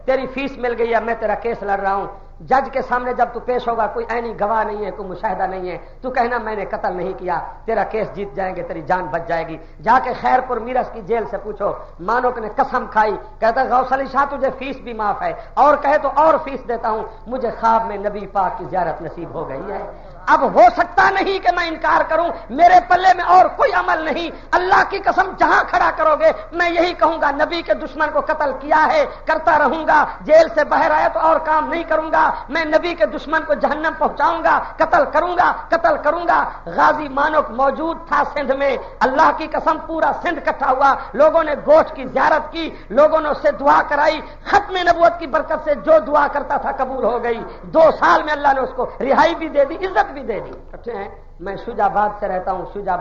تیری فیس مل گئی ہے، میں تیرا کیس لڑ رہا ہوں، جج کے سامنے جب تو پیش ہوگا کوئی عینی گواہ نہیں ہے، کوئی مشاہدہ نہیں ہے، تو کہنا میں نے قتل نہیں کیا، تیرا کیس جیت جائیں گے، تیری جان بچ جائے گی۔ جا کے خیرپور میرس کی جیل سے پوچھو، مانوک نے قسم کھائی، کہتا ہے غوث علی شاہ تجھے فیس بھی معاف ہے، اور کہے تو اور فیس دیتا ہوں، مجھے خواب میں نبی پاک کی زیارت نصیب ہو گئی ہے، اب ہو سکتا نہیں کہ میں انکار کروں، میرے پلے میں اور کوئی عمل نہیں، اللہ کی قسم جہاں کھڑا کرو گے میں یہی کہوں گا، نبی کے دشمن کو قتل کیا ہے، کرتا رہوں گا، جیل سے باہر آیا تو اور کام نہیں کروں گا، میں نبی کے دشمن کو جہنم پہنچاؤں گا، قتل کروں گا۔ غازی مانوک موجود تھا سندھ میں، اللہ کی قسم پورا سندھ اکٹھا ہوا، لوگوں نے گوشت کی زیارت کی، لوگوں نے اس سے دعا کرائی، ختم نبوت کی برکت سے جو دعا کرتا تھا قبول ہو گئی، 2 سال میں اللہ نے اس کو رہائی بھی دے دی، عزت بھی دے دی۔ اچھے ہیں، میں شجاع آباد سے رہتا ہوں، شجاع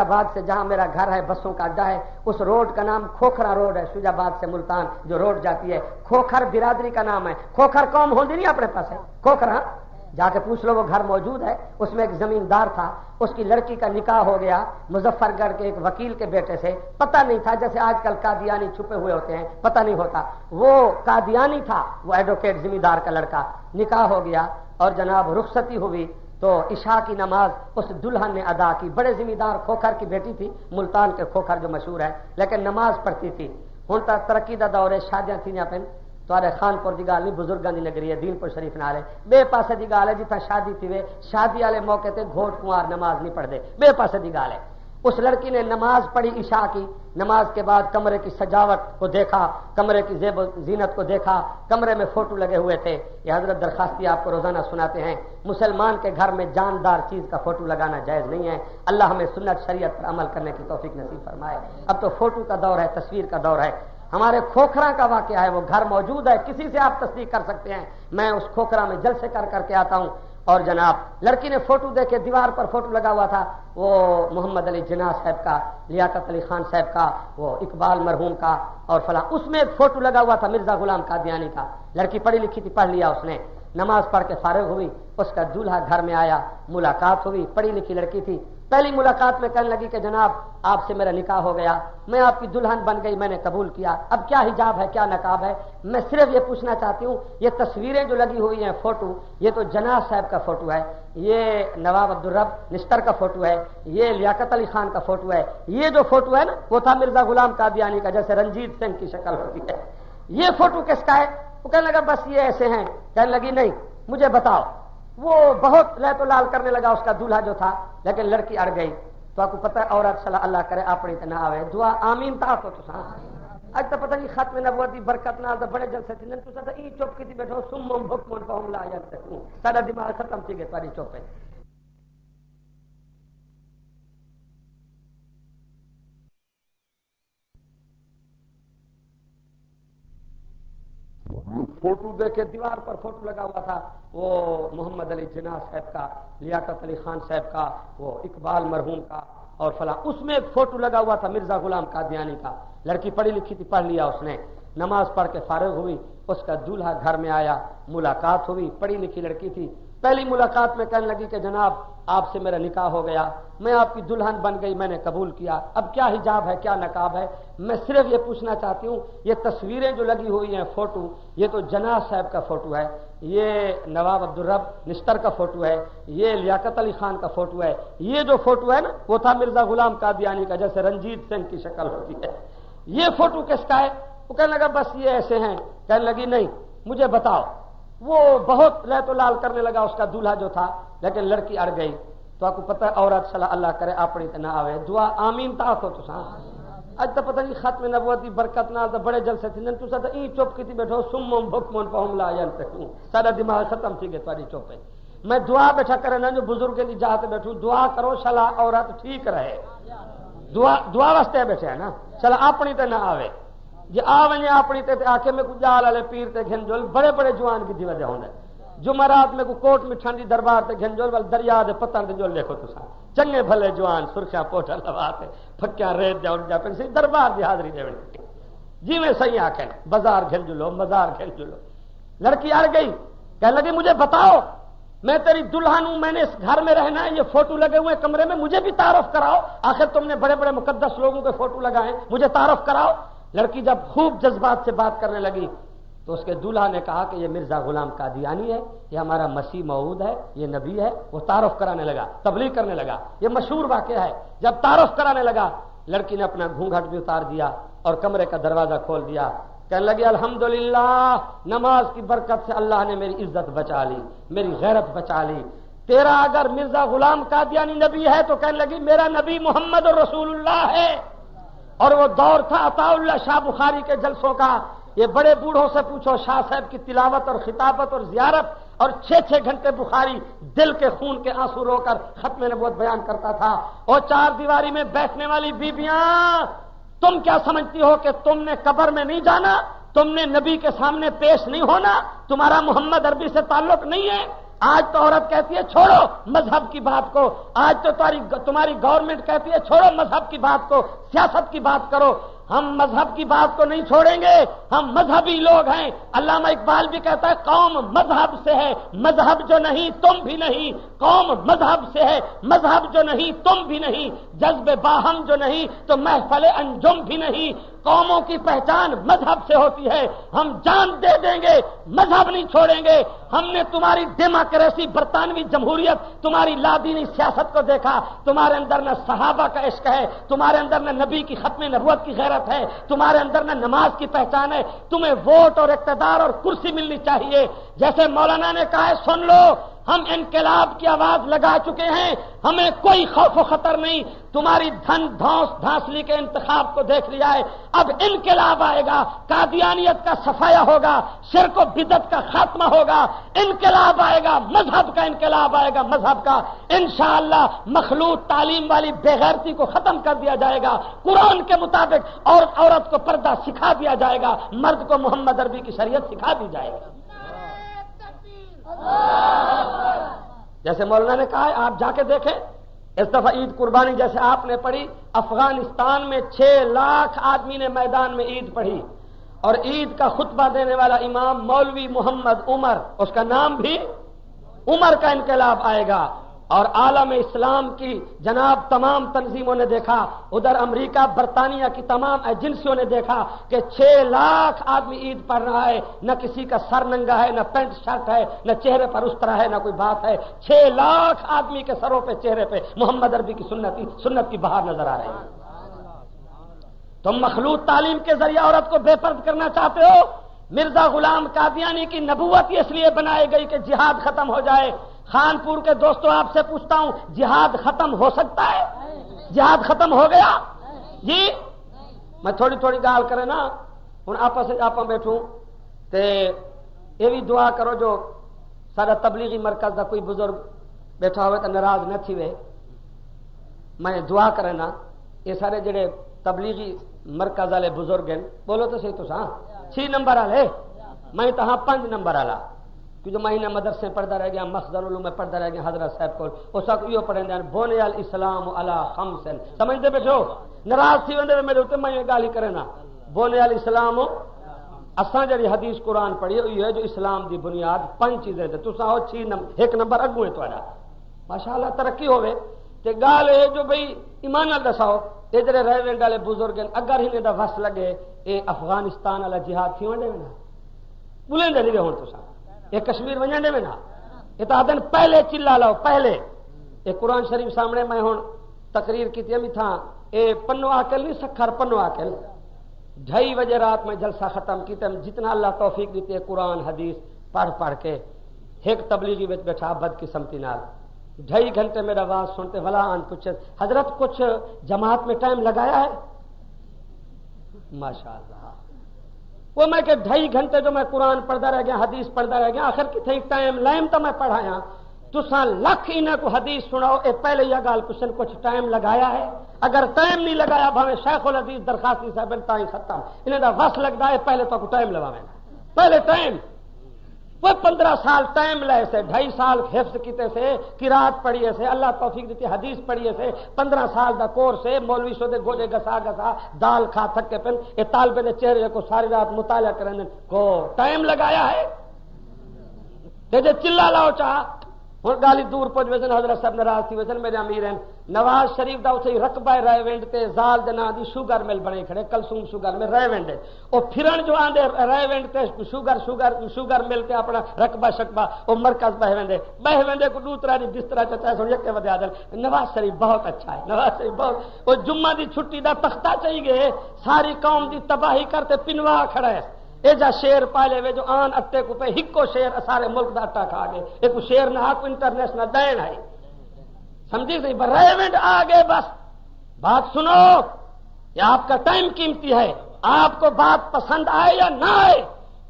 آباد سے جہاں میرا گھر ہے بسوں کا اڈا ہے، اس روڈ کا نام کھوکھرا روڈ ہے، شجاع آباد سے ملتان جو روڈ جاتی ہے، کھوکھر برادری کا نام ہے، کھوکھر قوم ہوندی نہیں اپنے پاس ہے، کھوکھرا جا کے پوچھ لو، وہ گھر موجود ہے، اس میں ایک زمیندار تھا، اس کی لڑکی کا نکاح ہو گیا مظفر گڑھ کے ایک وکیل کے بیٹے سے، پتہ نہیں تھا، جیسے آج کل قادیانی چھپے ہوئے ہوتے ہیں، پتہ نہیں ہوتا، وہ قادیانی تھا، وہ ایڈوکیٹ زمیندار کا لڑکا، نکاح ہو گیا اور جناب رخصتی ہوئی تو عشاء کی نماز اس دلہن نے ادا کی، بڑے زمیندار کھوکھر کی بیٹی تھی، ملتان کے کھوکھر جو مشہور ہے، لیکن نماز پڑھتی تھی۔ ہن تک ترقی دا دور ہے، شادیاں تھیاں پن تھوڑے خانپور دی گال نہیں، بزرگاں دی نگری ہے، دینپور شریف نال ہے، بے پاسے دی گال ہے، جتھا شادی تھی وے شادی والے موقع تے گھوٹ کنوار نماز نہیں پڑھ دے، بے پاسے دی گال ہے۔ اس لڑکی نے نماز پڑھی عشاء کی، نماز کے بعد کمرے کی سجاوٹ کو دیکھا، کمرے کی زیب و زینت کو دیکھا، کمرے میں فوٹو لگے ہوئے تھے، یہ حضرت درخواستی آپ کو روزانہ سناتے ہیں، مسلمان کے گھر میں جاندار چیز کا فوٹو لگانا جائز نہیں ہے، اللہ ہمیں سنت شریعت پر عمل کرنے کی توفیق نصیب فرمائے۔ اب تو فوٹو کا دور ہے، تصویر کا دور ہے، ہمارے کھوکھرا کا واقعہ ہے، وہ گھر موجود ہے، کسی سے آپ تصدیق کر سکتے ہیں، میں اس کھوکھرا میں جلسے کر کے آتا ہوں، اور جناب لڑکی نے فوٹو دیکھے، دیوار پر فوٹو لگا ہوا تھا، وہ محمد علی جناح صاحب کا، لیاقت علی خان صاحب کا، وہ اقبال مرحوم کا اور فلاں، اس میں ایک فوٹو لگا ہوا تھا مرزا غلام قادیانی کا۔ لڑکی پڑھی لکھی تھی، پڑھ لیا اس نے، نماز پڑھ کے فارغ ہوئی، اس کا دولہا گھر میں آیا، ملاقات ہوئی، پڑھی لکھی لڑکی تھی، پہلی ملاقات میں کہنے لگی کہ جناب آپ سے میرا نکاح ہو گیا، میں آپ کی دلہن بن گئی، میں نے قبول کیا، اب کیا حجاب ہے کیا نقاب ہے، میں صرف یہ پوچھنا چاہتی ہوں، یہ تصویریں جو لگی ہوئی ہیں فوٹو، یہ تو جناح صاحب کا فوٹو ہے، یہ نواب عبدالرب نشتر کا فوٹو ہے، یہ لیاقت علی خان کا فوٹو ہے، یہ جو فوٹو ہے نا وہ تھا مرزا غلام قادیانی کا، جیسے رنجیت سنگھ کی شکل ہوتی ہے، یہ فوٹو کس کا ہے؟ وہ کہنے لگا بس یہ ایسے ہیں، کہنے لگی نہیں مجھے بتاؤ، وہ بہت لیت و لال کرنے لگا اس کا دولہا جو تھا، لیکن لڑکی اڑ گئی۔ تو آپ کو پتہ ہے عورت صلی اللہ کرے اپنی تے نہ آوے، دعا آمین تا کو تو اج تو پتہ نہیں ختم نبوت دی برکت نال تے بڑے جلسے تھی، تو سدا ای چپ کیتی بیٹھو، سمم حکم فهم لا یتقون، ساڈا دماغ ختم تھی گیا تاری چپ ہے۔ فوٹو دیکھے، دیوار پر فوٹو لگا ہوا تھا، وہ محمد علی جناح صاحب کا، لیاقت علی خان صاحب کا، وہ اقبال مرحوم کا اور فلاں. اس میں ایک فوٹو لگا ہوا تھا مرزا غلام قادیانی کا. لڑکی پڑھی لکھی تھی, پڑھ لیا اس نے, نماز پڑھ کے فارغ ہوئی, اس کا دولہا گھر میں آیا, ملاقات ہوئی, پڑھی لکھی لڑکی تھی. پہلی ملاقات میں کہنے لگی کہ جناب آپ سے میرا نکاح ہو گیا, میں آپ کی دلہن بن گئی, میں نے قبول کیا, اب کیا حجاب ہے کیا نقاب ہے, میں صرف یہ پوچھنا چاہتی ہوں یہ تصویریں جو لگی ہوئی ہیں فوٹو, یہ تو جناح صاحب کا فوٹو ہے, یہ نواب عبدالرب نشتر کا فوٹو ہے, یہ لیاقت علی خان کا فوٹو ہے, یہ جو فوٹو ہے نا وہ تھا مرزا غلام قادیانی کا, جیسے رنجیت سنگھ کی شکل ہوتی ہے, یہ فوٹو کس کا ہے؟ وہ کہنے لگا بس یہ ایسے ہیں. کہنے لگی نہیں مجھے بتاؤ. وہ بہت لہت و لال کرنے لگا اس کا دولہا جو تھا, لیکن لڑکی اڑ گئی. تو آپ کو پتہ ہے عورت صلاح اللہ کرے اپنی نہ آوے, دعا آمین تا تو تساں اج تو پتہ نہیں ختم نبوت کی برکت نال تو بڑے جلسے تھن تساں تو ای چپ کیتی بیٹھو سمم بکمن پہم لا ینتقون, سارا دماغ ختم تھی گئے تاری چپ ہے. میں دعا بیٹھا کرنا جو بزرگ کی جہات بیٹھوں, دعا کرو شلا عورت ٹھیک رہے, دعا واسطے بیٹھے ہیں نا, چلا اپنی تے نہ آوے. جی آ ونجے اپنی تے آ کے میں کو جال والے پیر تے گھنجول بڑے بڑے جوان کی وجہ ہوندا ہے. جمعرات میں کو کوٹ مٹھن دی دربار تے گھنجول ول دریا دے پتر دے جول دیکھو تساں, چنگے بھلے جوان سرخیاں پوٹا لوا تے پھکیاں ریت جا اڑ جا پے دربار دی حاضری دے جی میں صحیح آکھن بازار گھنجلو مزار گھنجلو. لڑکی اڑ گئی, کہنے لگی مجھے بتاؤ میں تیری دلہن ہوں, میں نے اس گھر میں رہنا ہے, یہ فوٹو لگے ہوئے کمرے میں, مجھے بھی تعارف کراؤ, آخر تم نے بڑے بڑے مقدس لوگوں کے فوٹو لگائے, مجھے تعارف کراؤ. لڑکی جب خوب جذبات سے بات کرنے لگی تو اس کے دولہا نے کہا کہ یہ مرزا غلام قادیانی ہے, یہ ہمارا مسیح موعود ہے, یہ نبی ہے. وہ تعارف کرانے لگا, تبلیغ کرنے لگا, یہ مشہور واقعہ ہے. جب تعارف کرانے لگا لڑکی نے اپنا گھونگھٹ بھی اتار دیا اور کمرے کا دروازہ کھول دیا. کہنے لگی الحمدللہ نماز کی برکت سے اللہ نے میری عزت بچا لی, میری غیرت بچا لی. تیرا اگر مرزا غلام قادیانی نبی ہے تو کہنے لگی میرا نبی محمد رسول اللہ ہے. اور وہ دور تھا عطا اللہ شاہ بخاری کے جلسوں کا. یہ بڑے بوڑھوں سے پوچھو, شاہ صاحب کی تلاوت اور خطابت اور زیارت, اور 6 گھنٹے بخاری دل کے خون کے آنسو رو کر ختم نبوت بیان کرتا تھا. اور 4 دیواری میں بیٹھنے والی بیبیاں, تم کیا سمجھتی ہو کہ تم نے قبر میں نہیں جانا, تم نے نبی کے سامنے پیش نہیں ہونا, تمہارا محمد عربی سے تعلق نہیں ہے؟ آج تو عورت کہتی ہے چھوڑو مذہب کی بات کو, آج تو تمہاری گورنمنٹ کہتی ہے چھوڑو مذہب کی بات کو, سیاست کی بات کرو. ہم مذہب کی بات کو نہیں چھوڑیں گے, ہم مذہبی لوگ ہیں. علامہ اقبال بھی کہتا ہے قوم مذہب سے ہے, مذہب جو نہیں تم بھی نہیں. قوم مذہب سے ہے, مذہب جو نہیں تم بھی نہیں. جذب باہم جو نہیں تو محفل انجم بھی نہیں. قوموں کی پہچان مذہب سے ہوتی ہے. ہم جان دے دیں گے, مذہب نہیں چھوڑیں گے. ہم نے تمہاری ڈیموکریسی برطانوی جمہوریت, تمہاری لادینی سیاست کو دیکھا. تمہارے اندر نہ صحابہ کا عشق ہے, تمہارے اندر نہ نبی کی ختم نبوت کی غیرت ہے, تمہارے اندر نہ نماز کی پہچان ہے. تمہیں ووٹ اور اقتدار اور کرسی ملنی چاہیے. جیسے مولانا نے کہا ہے سن لو, ہم انقلاب کی آواز لگا چکے ہیں, ہمیں کوئی خوف و خطر نہیں. تمہاری دھن دھانسلی کے انتخاب کو دیکھ لیا ہے, اب انقلاب آئے گا, قادیانیت کا صفایا ہوگا, شرک و بدعت کا خاتمہ ہوگا, انقلاب آئے گا, مذہب کا انقلاب آئے گا. مذہب کا انشاءاللہ مخلوط تعلیم والی بے غیرتی کو ختم کر دیا جائے گا. قرآن کے مطابق عورت کو پردہ سکھا دیا جائے گا, مرد کو محمد عربی کی شریعت سکھا دی جائے گی. جیسے مولانا نے کہا ہے آپ جا کے دیکھیں, اس دفعہ عید قربانی جیسے آپ نے پڑھی, افغانستان میں 6 لاکھ آدمی نے میدان میں عید پڑھی, اور عید کا خطبہ دینے والا امام مولوی محمد عمر, اس کا نام بھی عمر کا انقلاب آئے گا. اور عالم اسلام کی جناب تمام تنظیموں نے دیکھا, ادھر امریکہ برطانیہ کی تمام ایجنسیوں نے دیکھا کہ 6 لاکھ آدمی عید پڑھ رہا ہے, نہ کسی کا سر ننگا ہے, نہ پینٹ شرٹ ہے, نہ چہرے پر استرا ہے, نہ کوئی بات ہے. 6 لاکھ آدمی کے سروں پہ چہرے پہ محمد عربی کی سنت کی بہار نظر آ رہی ہے. تم مخلوط تعلیم کے ذریعے عورت کو بے پرد کرنا چاہتے ہو. مرزا غلام قادیانی کی نبوت اس لیے بنائی گئی کہ جہاد ختم ہو جائے. خانپور کے دوستوں آپ سے پوچھتا ہوں, جہاد ختم ہو سکتا ہے؟ جہاد ختم ہو گیا جی؟ میں تھوڑی گال کرے نا, ہوں آپس سے آپ بیٹھوں تے یہ بھی دعا کرو جو سارا تبلیغی مرکز کا کوئی بزرگ بیٹھا ہوئے تو ناراض نہ تھی وے. میں دعا کرے نا, یہ سارے جڑے تبلیغی مرکز والے بزرگ ہیں, بولو تو صحیح تو 6 نمبر والے, میں تو 5 نمبر والا. کہ جو مہینہ مدرسے پڑھتا رہ گیا، مخزن علوم میں پڑھتا رہ گیا حضرت صاحب کو، اس وقت یہ پڑھیں دیں بونے الاسلام علی خمسن، سمجھتے بیٹھو ناراض تھی وندے میرے اوتے میں گالی کرے نا، بونے الاسلام اساں جڑی حدیث قرآن پڑھی یہ ہے جو اسلام دی بنیاد 5 چیزیں تے تساں ہو 1 نمبر اگوں ہے تہاڈا، ماشاءاللہ ترقی ہوے تے گال ہے جو بھئی ایمان نال دساؤ اے جڑے ریونڈ والے بزرگ اگر انہاں دا وس لگے اے افغانستان والا جہاد تھی ونڈے نا بولیں دے نہیں ہن تساں یہ کشمیر ونجن دے میں نا یہ تو آدھن پہلے چلا لاؤ پہلے یہ قرآن شریف سامنے میں ہوں تقریر کی تھی تھا اے پنو آکل نہیں سکھر پنو آکل 2:30 بجے رات میں جلسہ ختم کی تم جتنا اللہ توفیق دیتے قرآن حدیث پڑھ کے ایک تبلیغی میں بیٹھا بد قسمتی نال 2.5 گھنٹے میرا آواز سنتے ولا آن پوچھے حضرت کچھ جماعت میں ٹائم لگایا ہے ماشاءاللہ وہ میں کہ 2.5 گھنٹے جو میں قرآن پڑھتا رہ گیا حدیث پڑھتا رہ گیا آخر کتنے ٹائم لائم تو میں پڑھایا تساں لکھ انہیں کو حدیث سناؤ اے پہلے یہ گال پوچھن کچھ ٹائم لگایا ہے اگر ٹائم نہیں لگایا بھاویں شیخ الحدیث درخواستی صاحب تائیں ختم انہیں دا وس لگتا ہے پہلے تو ٹائم لگاویں پہلے ٹائم وہ 15 سال ٹائم لے سے 2.5 سال حفظ کیتے سے قرات پڑھیے سے اللہ توفیق دیتی حدیث پڑھیے سے 15 سال دا کورس ہے مولوی شو دے گوجے گسا دال کھا تھک کے پن یہ طالبے دے چہرے کو ساری رات مطالعہ کرنے کو ٹائم لگایا ہے جے چلا لاؤ چاہ ہوں گالی دور پہنچ ویسن حضرت صاحب ناراض تھی ویسن میرے امیر ہیں نواز شریف دا اسے رقبہ ریونڈ تے زال دے نام دی شوگر مل بنے کھڑے کلثوم شوگر میں ریونڈ او پھرن جو آندے ریونڈ تے شوگر مل کے اپنا رقبہ شقبہ او مرکز بہوندے کو دوسرا دی بستر چاہے سن یک ودیا دل نواز شریف بہت اچھا ہے نواز شریف بہت او جمعہ دی چھٹی دا تختہ چاہیے ساری قوم دی تباہی کرتے پنوا کھڑا ہے اے جا شیر پالے وے جو آن اٹے کو پہ ہکو شیر سارے ملک دا اٹا کھا گئے ایک شیر نہ کو انٹرنیشنل دین ہے سمجھی سی ریونڈ آگے بس بات سنو یہ آپ کا ٹائم قیمتی ہے آپ کو بات پسند آئے یا نہ آئے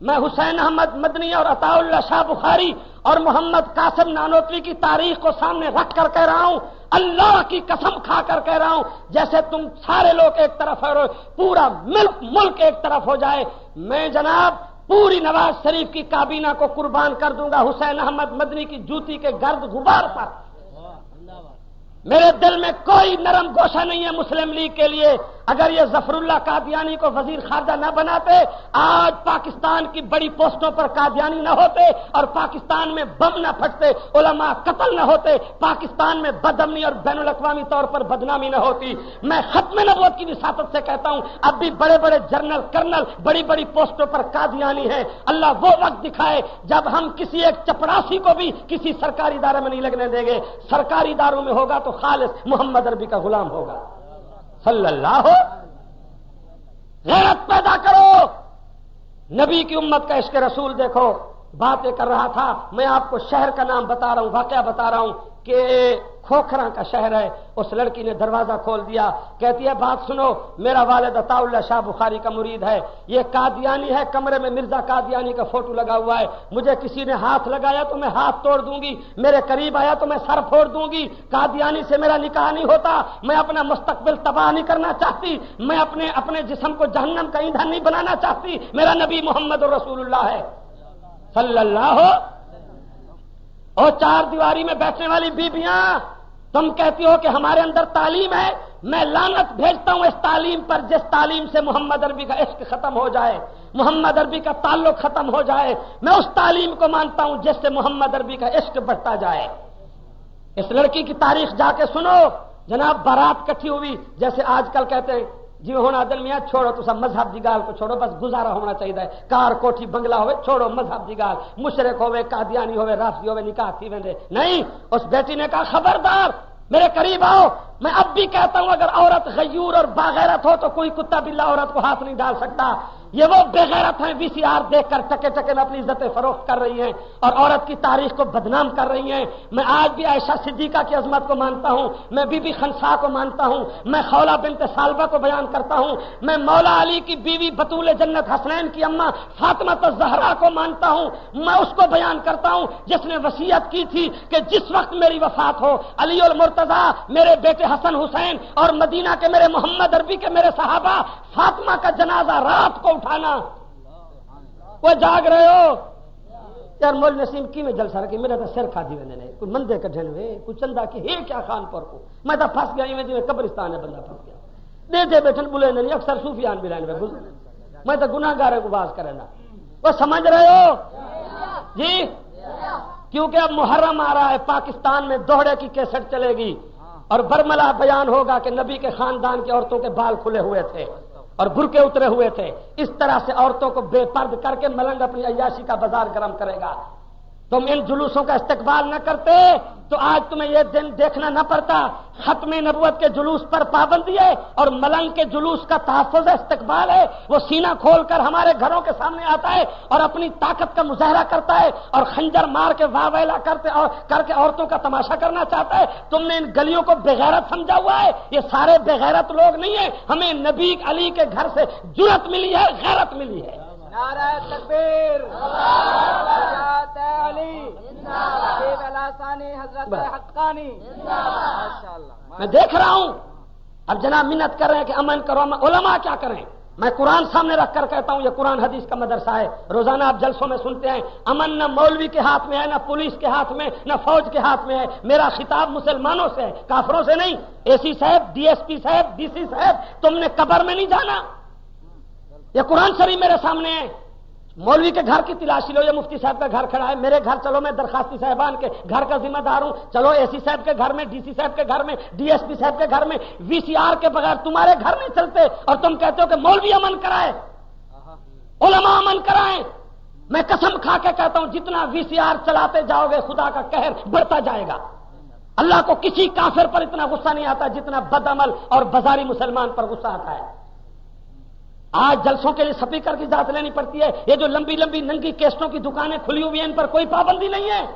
میں حسین احمد مدنی اور عطا اللہ شاہ بخاری اور محمد قاسم نانوتوی کی تاریخ کو سامنے رکھ کر کہہ رہا ہوں اللہ کی قسم کھا کر کہہ رہا ہوں جیسے تم سارے لوگ ایک طرف ہے پورا ملک ایک طرف ہو جائے میں جناب پوری نواز شریف کی کابینہ کو قربان کر دوں گا حسین احمد مدنی کی جوتی کے گرد غبار پر میرے دل میں کوئی نرم گوشہ نہیں ہے مسلم لیگ کے لیے اگر یہ ظفر اللہ قادیانی کو وزیر خارجہ نہ بناتے آج پاکستان کی بڑی پوسٹوں پر قادیانی نہ ہوتے اور پاکستان میں بم نہ پھٹتے علماء قتل نہ ہوتے پاکستان میں بدامنی اور بین الاقوامی طور پر بدنامی نہ ہوتی میں ختم نبوت کی وساطت سے کہتا ہوں اب بھی بڑے بڑے جنرل کرنل بڑی بڑی پوسٹوں پر قادیانی ہیں اللہ وہ وقت دکھائے جب ہم کسی ایک چپڑاسی کو بھی کسی سرکاری ادارے میں نہیں لگنے دیں گے سرکاری اداروں میں ہوگا تو خالص محمد عربی کا غلام ہوگا صلی اللہ غیرت پیدا کرو نبی کی امت کا عشق رسول دیکھو باتیں کر رہا تھا میں آپ کو شہر کا نام بتا رہا ہوں واقعہ بتا رہا ہوں کہ کھوکھرا کا شہر ہے اس لڑکی نے دروازہ کھول دیا کہتی ہے بات سنو میرا والد عطا اللہ شاہ بخاری کا مرید ہے یہ قادیانی ہے کمرے میں مرزا قادیانی کا فوٹو لگا ہوا ہے مجھے کسی نے ہاتھ لگایا تو میں ہاتھ توڑ دوں گی میرے قریب آیا تو میں سر پھوڑ دوں گی قادیانی سے میرا نکاح نہیں ہوتا میں اپنا مستقبل تباہ نہیں کرنا چاہتی میں اپنے جسم کو جہنم کا ایندھن نہیں بنانا چاہتی میرا نبی محمد رسول اللہ ہے صلی اللہ اور 4 دیواری میں بیٹھنے والی بیبیاں تم کہتی ہو کہ ہمارے اندر تعلیم ہے میں لعنت بھیجتا ہوں اس تعلیم پر جس تعلیم سے محمد عربی کا عشق ختم ہو جائے محمد عربی کا تعلق ختم ہو جائے میں اس تعلیم کو مانتا ہوں جس سے محمد عربی کا عشق بڑھتا جائے اس لڑکی کی تاریخ جا کے سنو جناب بارات کٹھی ہوئی جیسے آج کل کہتے ہیں جی ہونا دل میاں چھوڑو تو سب مذہب دی گال کو چھوڑو بس گزارا ہونا چاہیے کار کوٹھی بنگلہ ہوئے چھوڑو مذہب دی گال مشرک ہوئے قادیانی ہوئے رافضی ہوئے نکاح تھی ویندے نہیں اس بیٹی نے کہا خبردار میرے قریب آؤ میں اب بھی کہتا ہوں اگر عورت غیور اور باغیرت ہو تو کوئی کتا بلا عورت کو ہاتھ نہیں ڈال سکتا یہ وہ بغیرت ہیں VCR دیکھ کر ٹکے ٹکے میں اپنی عزتیں فروخت کر رہی ہیں اور عورت کی تاریخ کو بدنام کر رہی ہیں میں آج بھی عائشہ صدیقہ کی عظمت کو مانتا ہوں میں بی بی خنسا کو مانتا ہوں میں خولہ بنت سالبہ کو بیان کرتا ہوں میں مولا علی کی بیوی بطول جنت حسنین کی اماں فاطمہ الزہرا کو مانتا ہوں میں اس کو بیان کرتا ہوں جس نے وصیت کی تھی کہ جس وقت میری وفات ہو علی المرتضیٰ میرے بیٹے حسن حسین اور مدینہ کے میرے محمد عربی کے میرے صحابہ فاطمہ کا جنازہ رات کو اٹھانا وہ جاگ رہے ہو یار مول نسیم کی میں جلسہ رکھی میرا تو سر کھا دی ویندے نے کوئی مندے کڈھن وے کوئی چندا کی ہے کیا خان پر کو میں تو پھنس گیا میں جویں قبرستان ہے بندہ پھنس گیا دے دے بیٹھن بولے نہیں اکثر صوفیان بھی رہن میں تو گناہگار کو باز کرے نا وہ سمجھ رہے ہو جی کیونکہ اب محرم آ رہا ہے پاکستان میں دوہڑے کی کیسٹ چلے گی اور برملا بیان ہوگا کہ نبی کے خاندان کی عورتوں کے بال کھلے ہوئے تھے اور برقے اترے ہوئے تھے اس طرح سے عورتوں کو بے پرد کر کے ملنگ اپنی عیاشی کا بازار گرم کرے گا تم ان جلوسوں کا استقبال نہ کرتے تو آج تمہیں یہ دن دیکھنا نہ پڑتا ختم نبوت کے جلوس پر پابندی ہے اور ملنگ کے جلوس کا تحفظ استقبال ہے وہ سینہ کھول کر ہمارے گھروں کے سامنے آتا ہے اور اپنی طاقت کا مظاہرہ کرتا ہے اور خنجر مار کے واہ ویلا کر کے عورتوں کا تماشا کرنا چاہتا ہے تم نے ان گلیوں کو بغیرت سمجھا ہوا ہے یہ سارے بغیرت لوگ نہیں ہیں ہمیں نبی علی کے گھر سے جرأت ملی ہے غیرت ملی ہے نعرہ تکبیر حضرت علی حبیب اللہ ثانی حضرت حقانی ماشاءاللہ میں دیکھ رہا ہوں اب جناب منت کر رہے ہیں کہ امن کرو علماء کیا کریں میں قرآن سامنے رکھ کر کہتا ہوں یہ قرآن حدیث کا مدرسہ ہے روزانہ آپ جلسوں میں سنتے ہیں امن نہ مولوی کے ہاتھ میں ہے نہ پولیس کے ہاتھ میں نہ فوج کے ہاتھ میں ہے میرا خطاب مسلمانوں سے ہے کافروں سے نہیں اے سی صاحب ڈی ایس پی صاحب ڈی سی صاحب تم نے قبر میں نہیں جانا یہ قرآن شریف میرے سامنے ہے مولوی کے گھر کی تلاشی لو یہ مفتی صاحب کا گھر کھڑا ہے میرے گھر چلو میں درخواستی صاحبان کے گھر کا ذمہ دار ہوں چلو اے سی صاحب کے گھر میں ڈی سی صاحب کے گھر میں ڈی ایس پی صاحب کے گھر میں وی سی آر کے بغیر تمہارے گھر نہیں چلتے اور تم کہتے ہو کہ مولوی امن کرائے علماء امن کرائیں میں قسم کھا کے کہتا ہوں جتنا وی سی آر چلاتے جاؤ گے خدا کا قہر بڑھتا جائے گا اللہ کو کسی کافر پر اتنا غصہ نہیں آتا جتنا بد عمل اور بازاری مسلمان پر غصہ آتا ہے آج جلسوں کے لیے سپیکر کی اجازت لینی پڑتی ہے یہ جو لمبی لمبی ننگی کیسٹوں کی دکانیں کھلی ہوئی ہیں ان پر کوئی پابندی نہیں ہے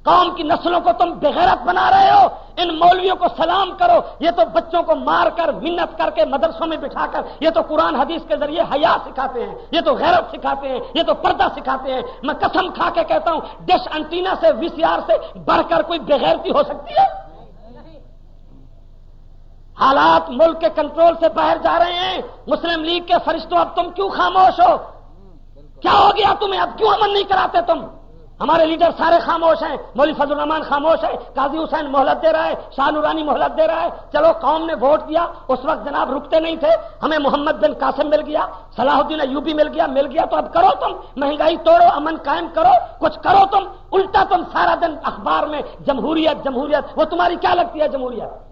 قوم کی نسلوں کو تم بغیرت بنا رہے ہو ان مولویوں کو سلام کرو یہ تو بچوں کو مار کر منت کر کے مدرسوں میں بٹھا کر یہ تو قرآن حدیث کے ذریعے حیا سکھاتے ہیں یہ تو غیرت سکھاتے ہیں یہ تو پردہ سکھاتے ہیں میں قسم کھا کے کہتا ہوں ڈش انٹینا سے وی سی آر سے بڑھ کر کوئی بغیرتی ہو سکتی ہے حالات ملک کے کنٹرول سے باہر جا رہے ہیں مسلم لیگ کے فرشتوں اب تم کیوں خاموش ہو کیا ہو گیا تمہیں اب کیوں امن نہیں کراتے تم ہمارے لیڈر سارے خاموش ہیں مولوی فضل الرحمان خاموش ہے قاضی حسین مہلت دے رہا ہے شاہ نورانی مہلت دے رہا ہے چلو قوم نے ووٹ دیا اس وقت جناب رکتے نہیں تھے ہمیں محمد بن قاسم مل گیا صلاح الدین ایوبی مل گیا تو اب کرو تم مہنگائی توڑو امن قائم کرو کچھ کرو تم الٹا تم سارا دن اخبار میں جمہوریت وہ تمہاری کیا لگتی ہے جمہوریت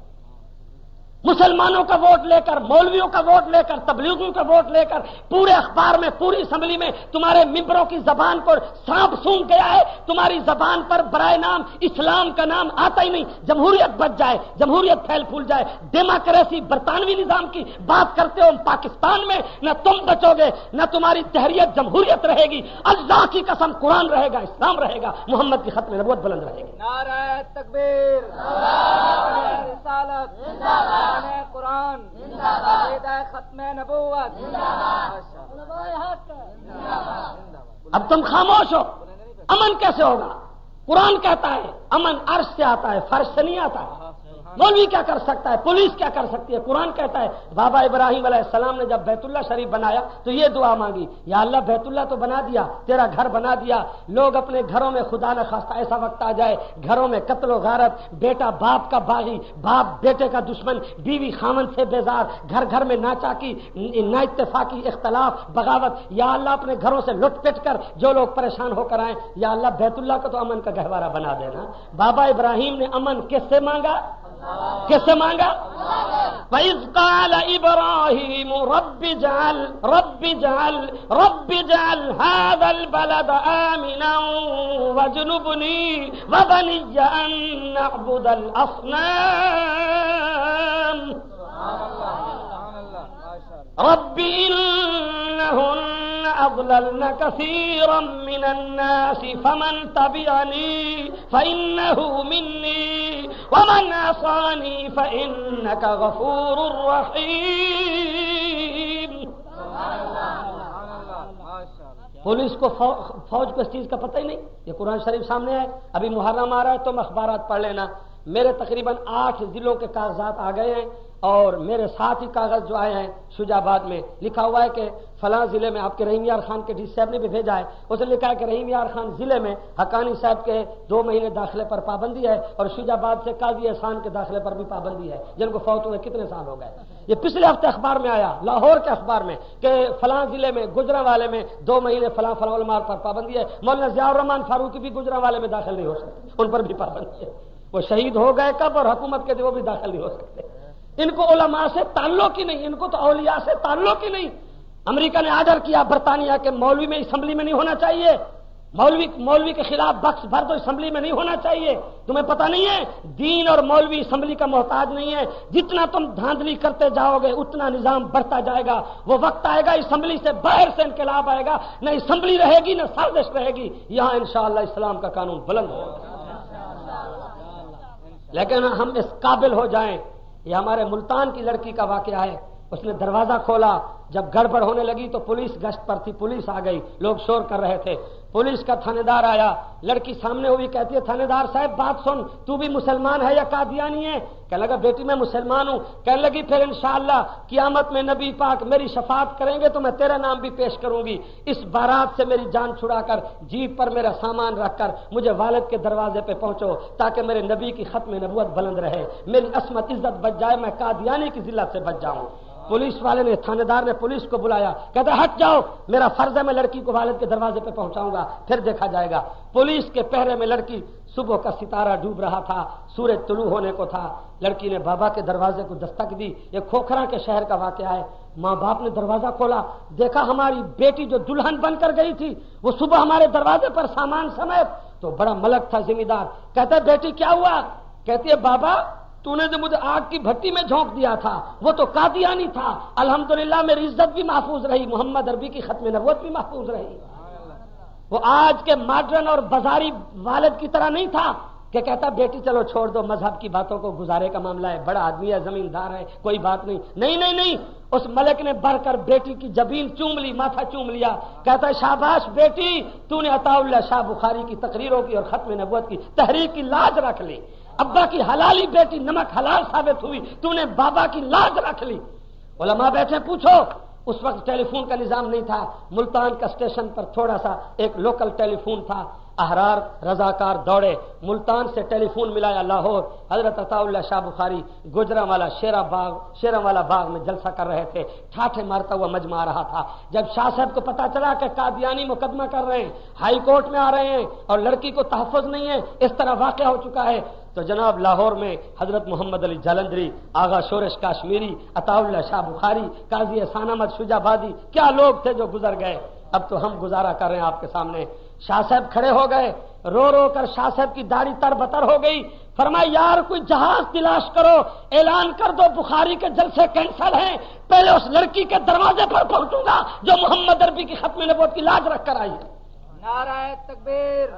مسلمانوں کا ووٹ لے کر مولویوں کا ووٹ لے کر تبلیغیوں کا ووٹ لے کر پورے اخبار میں پوری اسمبلی میں تمہارے ممبروں کی زبان پر سانپ سونگ گیا ہے تمہاری زبان پر برائے نام اسلام کا نام آتا ہی نہیں جمہوریت بچ جائے جمہوریت پھیل پھول جائے ڈیموکریسی برطانوی نظام کی بات کرتے ہو پاکستان میں نہ تم بچو گے نہ تمہاری تحریت جمہوریت رہے گی اللہ کی قسم قرآن رہے گا اسلام رہے گا محمد کی ختم نبوت بلند رہے گی نعرہ تکبیر رسالت قرآن ختم نبوت اب تم خاموش ہو امن کیسے ہوگا قرآن کہتا ہے امن عرش سے آتا ہے فرش سے نہیں آتا ہے مولوی کیا کر سکتا ہے پولیس کیا کر سکتی ہے قرآن کہتا ہے بابا ابراہیم علیہ السلام نے جب بیت اللہ شریف بنایا تو یہ دعا مانگی یا اللہ بیت اللہ تو بنا دیا تیرا گھر بنا دیا لوگ اپنے گھروں میں خدا نہ خواستہ ایسا وقت آ جائے گھروں میں قتل و غارت بیٹا باپ کا باغی باپ بیٹے کا دشمن بیوی خامن سے بیزار گھر گھر میں ناچاکی نا اتفاقی اختلاف بغاوت یا اللہ اپنے گھروں سے لٹ پٹ کر جو لوگ پریشان ہو کر آئیں یا اللہ بیت اللہ کو تو امن کا گہوارہ بنا دینا بابا ابراہیم نے امن کس سے مانگا کس سے مانگا وَإِذْ قَالَ إِبْرَاهِيمُ رَبِّ اجْعَلْ هَذَا الْبَلَدَ آمِنًا وَاجْنُبْنِي وَبَنِيَّ أَن نَّعْبُدَ الْأَصْنَامَ رَبِّ إِنَّهُنَّ أَضْلَلْنَ كَثِيرًا مِّنَ النَّاسِ فَمَن تَبِعَنِي فَإِنَّهُ مِنِّي وَمَنْ عَصَانِي فَإِنَّكَ غَفُورٌ رَّحِيمٌ پولیس کو فوج کو اس چیز کا پتہ ہی نہیں یہ قرآن شریف سامنے ہے ابھی محرم آ رہا ہے تم اخبارات پڑھ لینا میرے تقریباً 8 ضلعوں کے کاغذات آ گئے ہیں اور میرے ساتھ ہی کاغذ جو آئے ہیں شجاعباد میں لکھا ہوا ہے کہ فلاں ضلع میں آپ کے رحیم یار خان کے ڈی صاحب نے بھی بھیجا ہے، اس نے لکھا ہے کہ رحیم یار خان ضلع میں حقانی صاحب کے 2 مہینے داخلے پر پابندی ہے، اور شجاعباد سے قاضی احسان کے داخلے پر بھی پابندی ہے، جن کو فوت ہوئے کتنے سال ہو گئے۔ یہ پچھلے ہفتے اخبار میں آیا، لاہور کے اخبار میں، کہ فلاں ضلع میں گجرانوالے میں 2 مہینے فلاں علماء پر پابندی ہے۔ مولانا ضیاء الرحمان فاروقی بھی گجرانوالے میں داخل نہیں ہو سکتے، ان پر بھی پابندی ہے۔ وہ شہید ہو گئے کب اور حکومت کے وہ بھی داخل نہیں ہو سکتے۔ ان کو علماء سے تعلق ہی نہیں، ان کو تو اولیاء سے تعلق ہی نہیں۔ امریکہ نے آرڈر کیا برطانیہ کے مولوی میں اسمبلی میں نہیں ہونا چاہیے، مولوی کے خلاف بخش بھر دو، اسمبلی میں نہیں ہونا چاہیے۔ تمہیں پتہ نہیں ہے دین اور مولوی اسمبلی کا محتاج نہیں ہے، جتنا تم دھاندلی کرتے جاؤ گے اتنا نظام بڑھتا جائے گا۔ وہ وقت آئے گا اسمبلی سے باہر سے انقلاب آئے گا، نہ اسمبلی رہے گی نہ سازش رہے گی، یہاں انشاءاللہ اسلام کا قانون بلند ہوگا۔ لیکن ہم اس قابل ہو جائیں۔ یہ ہمارے ملتان کی لڑکی کا واقعہ ہے، اس نے دروازہ کھولا، جب گڑبڑ ہونے لگی تو پولیس گشت پر تھی، پولیس آ گئی، لوگ شور کر رہے تھے، پولیس کا تھانے دار آیا، لڑکی سامنے ہوئی، کہتی ہے تھانے دار صاحب بات سن، تو بھی مسلمان ہے یا قادیانی ہے؟ کہنے لگا بیٹی میں مسلمان ہوں۔ کہنے لگی پھر انشاءاللہ قیامت میں نبی پاک میری شفاعت کریں گے تو میں تیرا نام بھی پیش کروں گی، اس بارات سے میری جان چھڑا کر جیپ پر میرا سامان رکھ کر مجھے والد کے دروازے پہ پہنچو تاکہ میرے نبی کی ختم نبوت بلند رہے، میری عصمت عزت بچ جائے، میں قادیانی کی ذلت سے بچ جاؤں۔ پولیس والے نے، تھانے دار نے پولیس کو بلایا، کہتا ہٹ جاؤ، میرا فرض ہے میں لڑکی کو والد کے دروازے پہ پہنچاؤں گا، پھر دیکھا جائے گا۔ پولیس کے پہرے میں لڑکی، صبح کا ستارہ ڈوب رہا تھا، سورج طلوع ہونے کو تھا، لڑکی نے بابا کے دروازے کو دستک دی۔ یہ کھوکھرا کے شہر کا واقعہ ہے۔ ماں باپ نے دروازہ کھولا، دیکھا ہماری بیٹی جو دلہن بن کر گئی تھی وہ صبح ہمارے دروازے پر سامان سمیت، تو بڑا ملک تھا ذمہ دار، کہتا ہے بیٹی کیا ہوا؟ کہتی ہے بابا تو نے جو مجھے آگ کی بھٹی میں جھونک دیا تھا وہ تو قادیانی تھا، الحمدللہ میری عزت بھی محفوظ رہی، محمد عربی کی ختم نبوت بھی محفوظ رہی۔ وہ آج کے ماڈرن اور بازاری والد کی طرح نہیں تھا کہ کہتا بیٹی چلو چھوڑ دو، مذہب کی باتوں کو، گزارے کا معاملہ ہے، بڑا آدمی ہے، زمیندار ہے، کوئی بات نہیں۔ نہیں، اس ملک نے بڑھ کر بیٹی کی جبین چوم لی، ماتھا چوم لیا، کہتا ہے شاباش بیٹی، تو نے عطا اللہ شاہ بخاری کی تقریروں کی اور ختم نبوت کی تحریک کی لاج رکھ لی، ابا کی حلالی بیٹی نمک حلال ثابت ہوئی، تو نے بابا کی لاج رکھ لی۔ علماء بیٹھے، پوچھو، اس وقت ٹیلی فون کا نظام نہیں تھا، ملتان کا اسٹیشن پر تھوڑا سا ایک لوکل ٹیلی فون تھا، احرار رضاکار دوڑے، ملتان سے ٹیلی فون ملایا لاہور، حضرت عطا اللہ شاہ بخاری گجرانوالا شیراوالا باغ میں جلسہ کر رہے تھے، ٹھاٹھے مارتا ہوا مجمع آ رہا تھا۔ جب شاہ صاحب کو پتا چلا کہ قادیانی مقدمہ کر رہے ہیں، ہائی کورٹ میں آ رہے ہیں اور لڑکی کو تحفظ نہیں ہے، اس طرح واقعہ ہو چکا ہے، تو جناب لاہور میں حضرت محمد علی جالندری، آغا شورش کاشمیری، عطا اللہ شاہ بخاری، قاضی احسان احمد شجاعبادی، کیا لوگ تھے جو گزر گئے۔ اب تو ہم گزارا کر رہے ہیں آپ کے سامنے۔ شاہ صاحب کھڑے ہو گئے، رو رو کر شاہ صاحب کی داڑھی تر بتر ہو گئی، فرمایا یار کوئی جہاز تلاش کرو، اعلان کر دو بخاری کے جلسے کینسل ہیں، پہلے اس لڑکی کے دروازے پر پہنچوں گا جو محمد عربی کی ختم نبوت کی لاج رکھ کر آئی ہے۔ نعرہ تکبیر،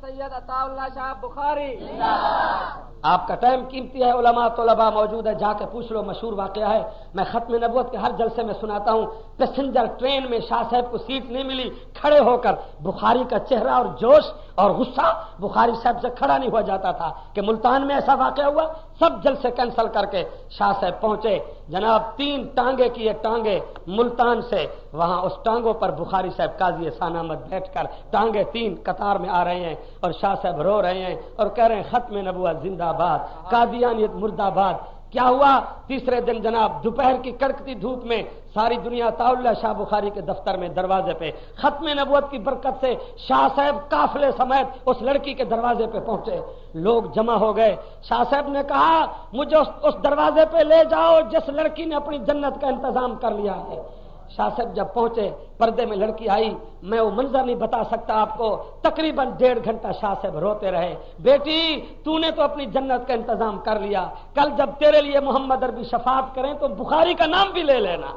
سید عطا اللہ شاہ بخاری۔ آپ کا ٹائم قیمتی ہے، علماء طلباء موجود ہے، جا کے پوچھ لو، مشہور واقعہ ہے، میں ختم نبوت کے ہر جلسے میں سناتا ہوں۔ پیسنجر ٹرین میں شاہ صاحب کو سیٹ نہیں ملی، کھڑے ہو کر بخاری کا چہرہ اور جوش اور غصہ، بخاری صاحب سے کھڑا نہیں ہوا جاتا تھا کہ ملتان میں ایسا واقعہ ہوا، سب جلسے کینسل کر کے شاہ صاحب پہنچے۔ جناب 3 ٹانگے کی یہ ٹانگے ملتان سے، وہاں اس ٹانگوں پر بخاری صاحب قاضی احسان احمد بیٹھ کر ٹانگے 3 قطار میں آ رہے ہیں اور شاہ صاحب رو رہے ہیں اور کہہ رہے ہیں ختم نبوت زندہ آباد، قادیانیت مرد آباد۔ کیا ہوا؟ تیسرے دن جناب دوپہر کی کڑکتی دھوپ میں ساری دنیا عطا اللہ شاہ بخاری کے دفتر میں دروازے پہ ختم نبوت کی برکت سے شاہ صاحب قافلے سمیت اس لڑکی کے دروازے پہ پہنچے، لوگ جمع ہو گئے۔ شاہ صاحب نے کہا مجھے اس دروازے پہ لے جاؤ جس لڑکی نے اپنی جنت کا انتظام کر لیا ہے۔ شاہ صاحب جب پہنچے، پردے میں لڑکی آئی، میں وہ منظر نہیں بتا سکتا آپ کو، تقریباً 1.5 گھنٹہ شاہ صاحب روتے رہے، بیٹی تو نے تو اپنی جنت کا انتظام کر لیا، کل جب تیرے لیے محمد عربی شفاعت کریں تو بخاری کا نام بھی لے لینا۔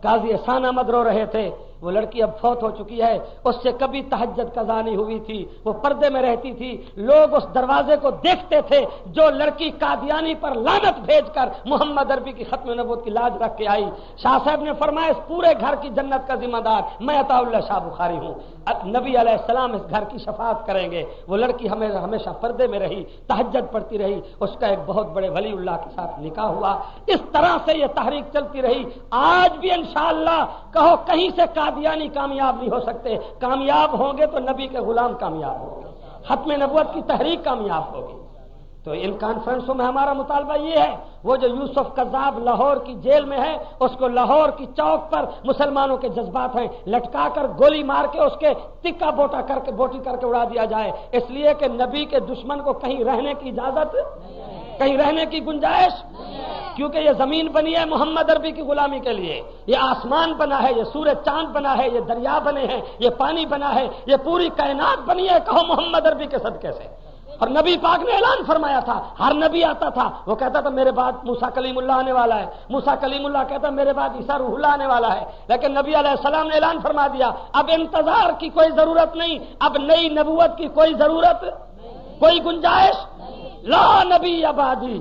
قاضی احسان احمد رو رہے تھے، وہ لڑکی اب فوت ہو چکی ہے، اس سے کبھی تہجد قضا نہیں ہوئی تھی، وہ پردے میں رہتی تھی، لوگ اس دروازے کو دیکھتے تھے جو لڑکی قادیانی پر لعنت بھیج کر محمد عربی کی ختم نبوت کی لاج رکھ کے آئی۔ شاہ صاحب نے فرمایا اس پورے گھر کی جنت کا ذمہ دار میں عطا اللہ شاہ بخاری ہوں، نبی علیہ السلام اس گھر کی شفاعت کریں گے۔ وہ لڑکی ہمیشہ پردے میں رہی، تہجد پڑھتی رہی، اس کا ایک بہت بڑے ولی اللہ کے ساتھ نکاح ہوا۔ اس طرح سے یہ تحریک چلتی رہی، آج بھی انشاءاللہ کہو کہیں سے قادیانی کامیاب نہیں ہو سکتے، کامیاب ہوں گے تو نبی کے غلام کامیاب ہوں گے، ختم نبوت کی تحریک کامیاب ہوگی۔ تو ان کانفرنسوں میں ہمارا مطالبہ یہ ہے، وہ جو یوسف قذاب لاہور کی جیل میں ہے اس کو لاہور کی چوک پر مسلمانوں کے جذبات ہیں لٹکا کر گولی مار کے اس کے تکا بوٹی کر کے اڑا دیا جائے، اس لیے کہ نبی کے دشمن کو کہیں رہنے کی اجازت، کہیں رہنے کی گنجائش، کیونکہ یہ زمین بنی ہے محمد عربی کی غلامی کے لیے، یہ آسمان بنا ہے، یہ سورج چاند بنا ہے، یہ دریا بنے ہیں، یہ پانی بنا ہے، یہ پوری کائنات بنی ہے، کہو محمد عربی کے صدقے سے۔ اور نبی پاک نے اعلان فرمایا تھا، ہر نبی آتا تھا وہ کہتا تھا میرے بعد موسیٰ کلیم اللہ آنے والا ہے، موسیٰ کلیم اللہ کہتا میرے بعد عیسیٰ روح اللہ آنے والا ہے، لیکن نبی علیہ السلام نے اعلان فرما دیا اب انتظار کی کوئی ضرورت نہیں، اب نئی نبوت کی کوئی ضرورت، کوئی گنجائش، لا نبی آبادی۔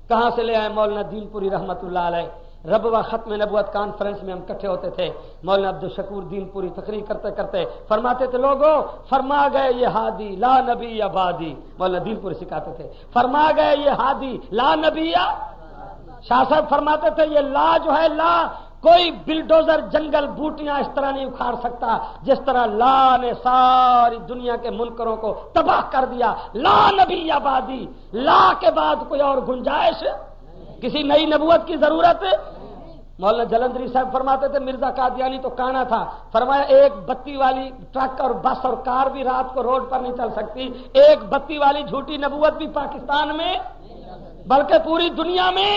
کہاں سے لے آئے؟ مولانا دین پوری رحمت اللہ علیہ، ربوہ ختم نبوت کانفرنس میں ہم اکٹھے ہوتے تھے، مولانا عبدالشکور دین پوری تقریر کرتے کرتے فرماتے تھے لوگوں فرما گئے یہ ہادی لا نبی آبادی، مولانا دین پوری سکھاتے تھے فرما گئے یہ ہادی لا نبی۔ شاہ صاحب فرماتے تھے یہ لا جو ہے لا کوئی بلڈوزر جنگل بوٹیاں اس طرح نہیں اکھاڑ سکتا جس طرح لا نے ساری دنیا کے منکروں کو تباہ کر دیا، لا نبی آبادی، لا کے بعد کوئی اور گنجائش، کسی نئی نبوت کی ضرورت۔ مولانا جلندری صاحب فرماتے تھے مرزا قادیانی تو کانا تھا، فرمایا ایک بتی والی ٹرک اور بس اور کار بھی رات کو روڈ پر نہیں چل سکتی، ایک بتی والی جھوٹی نبوت بھی پاکستان میں بلکہ پوری دنیا میں۔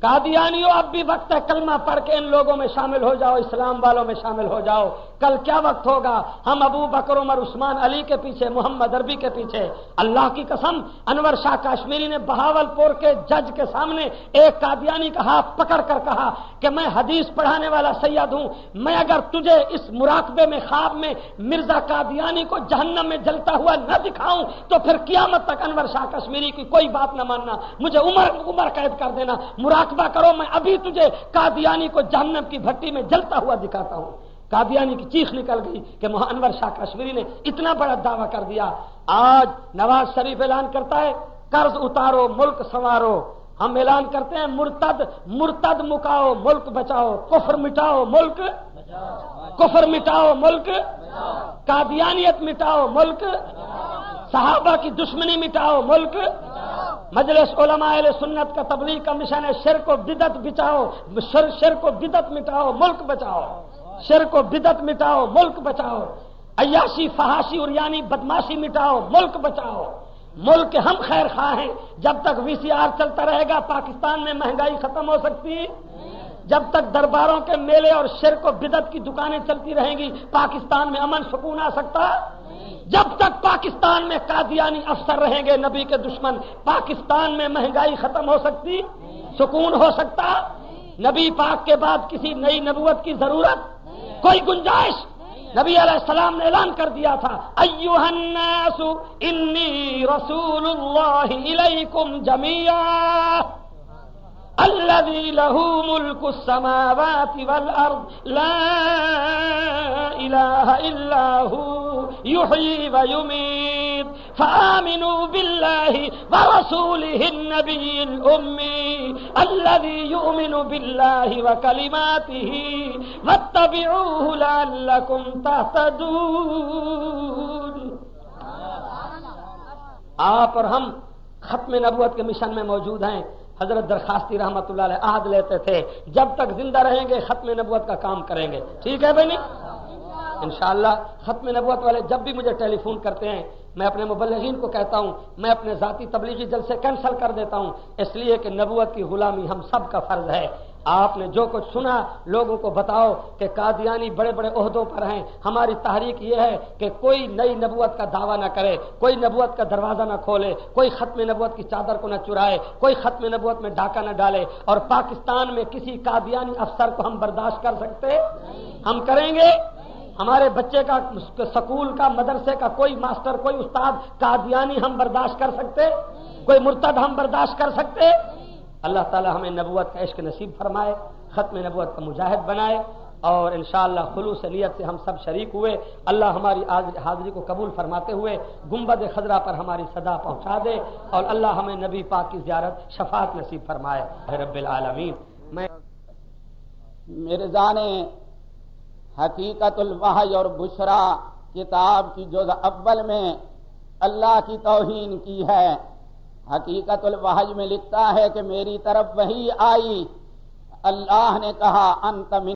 قادیانیوں اب بھی وقت ہے کلمہ پڑھ کے ان لوگوں میں شامل ہو جاؤ، اسلام والوں میں شامل ہو جاؤ۔ کل کیا وقت ہوگا، ہم ابو بکر عمر عثمان علی کے پیچھے، محمد عربی کے پیچھے، اللہ کی قسم انور شاہ کاشمیری نے بہاول پور کے جج کے سامنے ایک قادیانی کا ہاتھ پکڑ کر کہا کہ میں حدیث پڑھانے والا سید ہوں، میں اگر تجھے اس مراقبے میں خواب میں مرزا قادیانی کو جہنم میں جلتا ہوا نہ دکھاؤں تو پھر قیامت تک انور شاہ کشمیری کی کوئی بات نہ ماننا، مجھے عمر قید کر دینا، مراقبہ کرو میں ابھی تجھے قادیانی کو جہنم کی بھٹی میں جلتا ہوا دکھاتا ہوں۔ قادیانی کی چیخ نکل گئی کہ انور شاہ کشمیری نے اتنا بڑا دعویٰ کر دیا۔ آج نواز شریف اعلان کرتا ہے قرض اتارو ملک سنوارو، ہم اعلان کرتے ہیں مرتد مکاؤ ملک بچاؤ، کفر مٹاؤ ملک، کفر مٹاؤ ملک، قادیانیت مٹاؤ ملک، صحابہ کی دشمنی مٹاؤ ملک۔ مجلس علماء اہل سنت کا تبلیغ کا مشن ہے شرک و بدعت بچاؤ، شرک و بدعت مٹاؤ ملک بچاؤ، شرک و بدعت مٹاؤ ملک بچاؤ، عیاشی فحاشی اور یعنی بدماشی مٹاؤ ملک بچاؤ۔ ملک ہم خیر خواہ ہیں، جب تک وی سی آر چلتا رہے گا پاکستان میں مہنگائی ختم ہو سکتی، جب تک درباروں کے میلے اور شرک و بدعت کی دکانیں چلتی رہیں گی پاکستان میں امن سکون آ سکتا، جب تک پاکستان میں قادیانی افسر رہیں گے نبی کے دشمن پاکستان میں مہنگائی ختم ہو سکتی، سکون ہو سکتا، نبی پاک کے بعد کسی نئی نبوت کی ضرورت، کوئی گنجائش۔ نبی علیہ السلام نے اعلان کر دیا تھا ایھا الناس انی رسول اللہ الیکم جمیعا الذی لہ ملک السماوات والارض لا الہ الا ہو یحیی ویمیت فآمنوا باللہ ورسولہ النبی الأمی الذی یؤمن باللہ وکلماتہ واتبعوہ لعلکم تہتدون۔ آپ اور ہم ختم نبوت کے مشن میں موجود ہیں۔ حضرت درخواستی رحمت اللہ علیہ عہد لیتے تھے جب تک زندہ رہیں گے ختم نبوت کا کام کریں گے، ٹھیک ہے بھائی؟ انشاءاللہ ختم نبوت والے جب بھی مجھے ٹیلی فون کرتے ہیں میں اپنے مبلغین کو کہتا ہوں میں اپنے ذاتی تبلیغی جلسے کینسل کر دیتا ہوں، اس لیے کہ نبوت کی غلامی ہم سب کا فرض ہے۔ آپ نے جو کچھ سنا لوگوں کو بتاؤ کہ قادیانی بڑے بڑے عہدوں پر ہیں. ہماری تحریک یہ ہے کہ کوئی نئی نبوت کا دعویٰ نہ کرے، کوئی نبوت کا دروازہ نہ کھولے، کوئی ختم نبوت کی چادر کو نہ چرائے، کوئی ختم نبوت میں ڈاکہ نہ ڈالے. اور پاکستان میں کسی قادیانی افسر کو ہم برداشت کر سکتے؟ ہم کریں گے؟ ہمارے بچے کا سکول کا مدرسے کا کوئی ماسٹر کوئی استاد قادیانی ہم برداشت کر سکتے؟ کوئی مرتد ہم برداشت کر سکتے؟ اللہ تعالی ہمیں نبوت کا عشق نصیب فرمائے، ختم نبوت کا مجاہد بنائے، اور انشاءاللہ خلوص نیت سے ہم سب شریک ہوئے. اللہ ہماری حاضری کو قبول فرماتے ہوئے گنبد خضرا پر ہماری صدا پہنچا دے، اور اللہ ہمیں نبی پاک کی زیارت شفاعت نصیب فرمائے رب العالمین. مرزا نے حقیقت الوحی اور بشرا کتاب کی جز اول میں اللہ کی توہین کی ہے. حقیقت الوحی میں لکھتا ہے کہ میری طرف وحی آئی، اللہ نے کہا انت من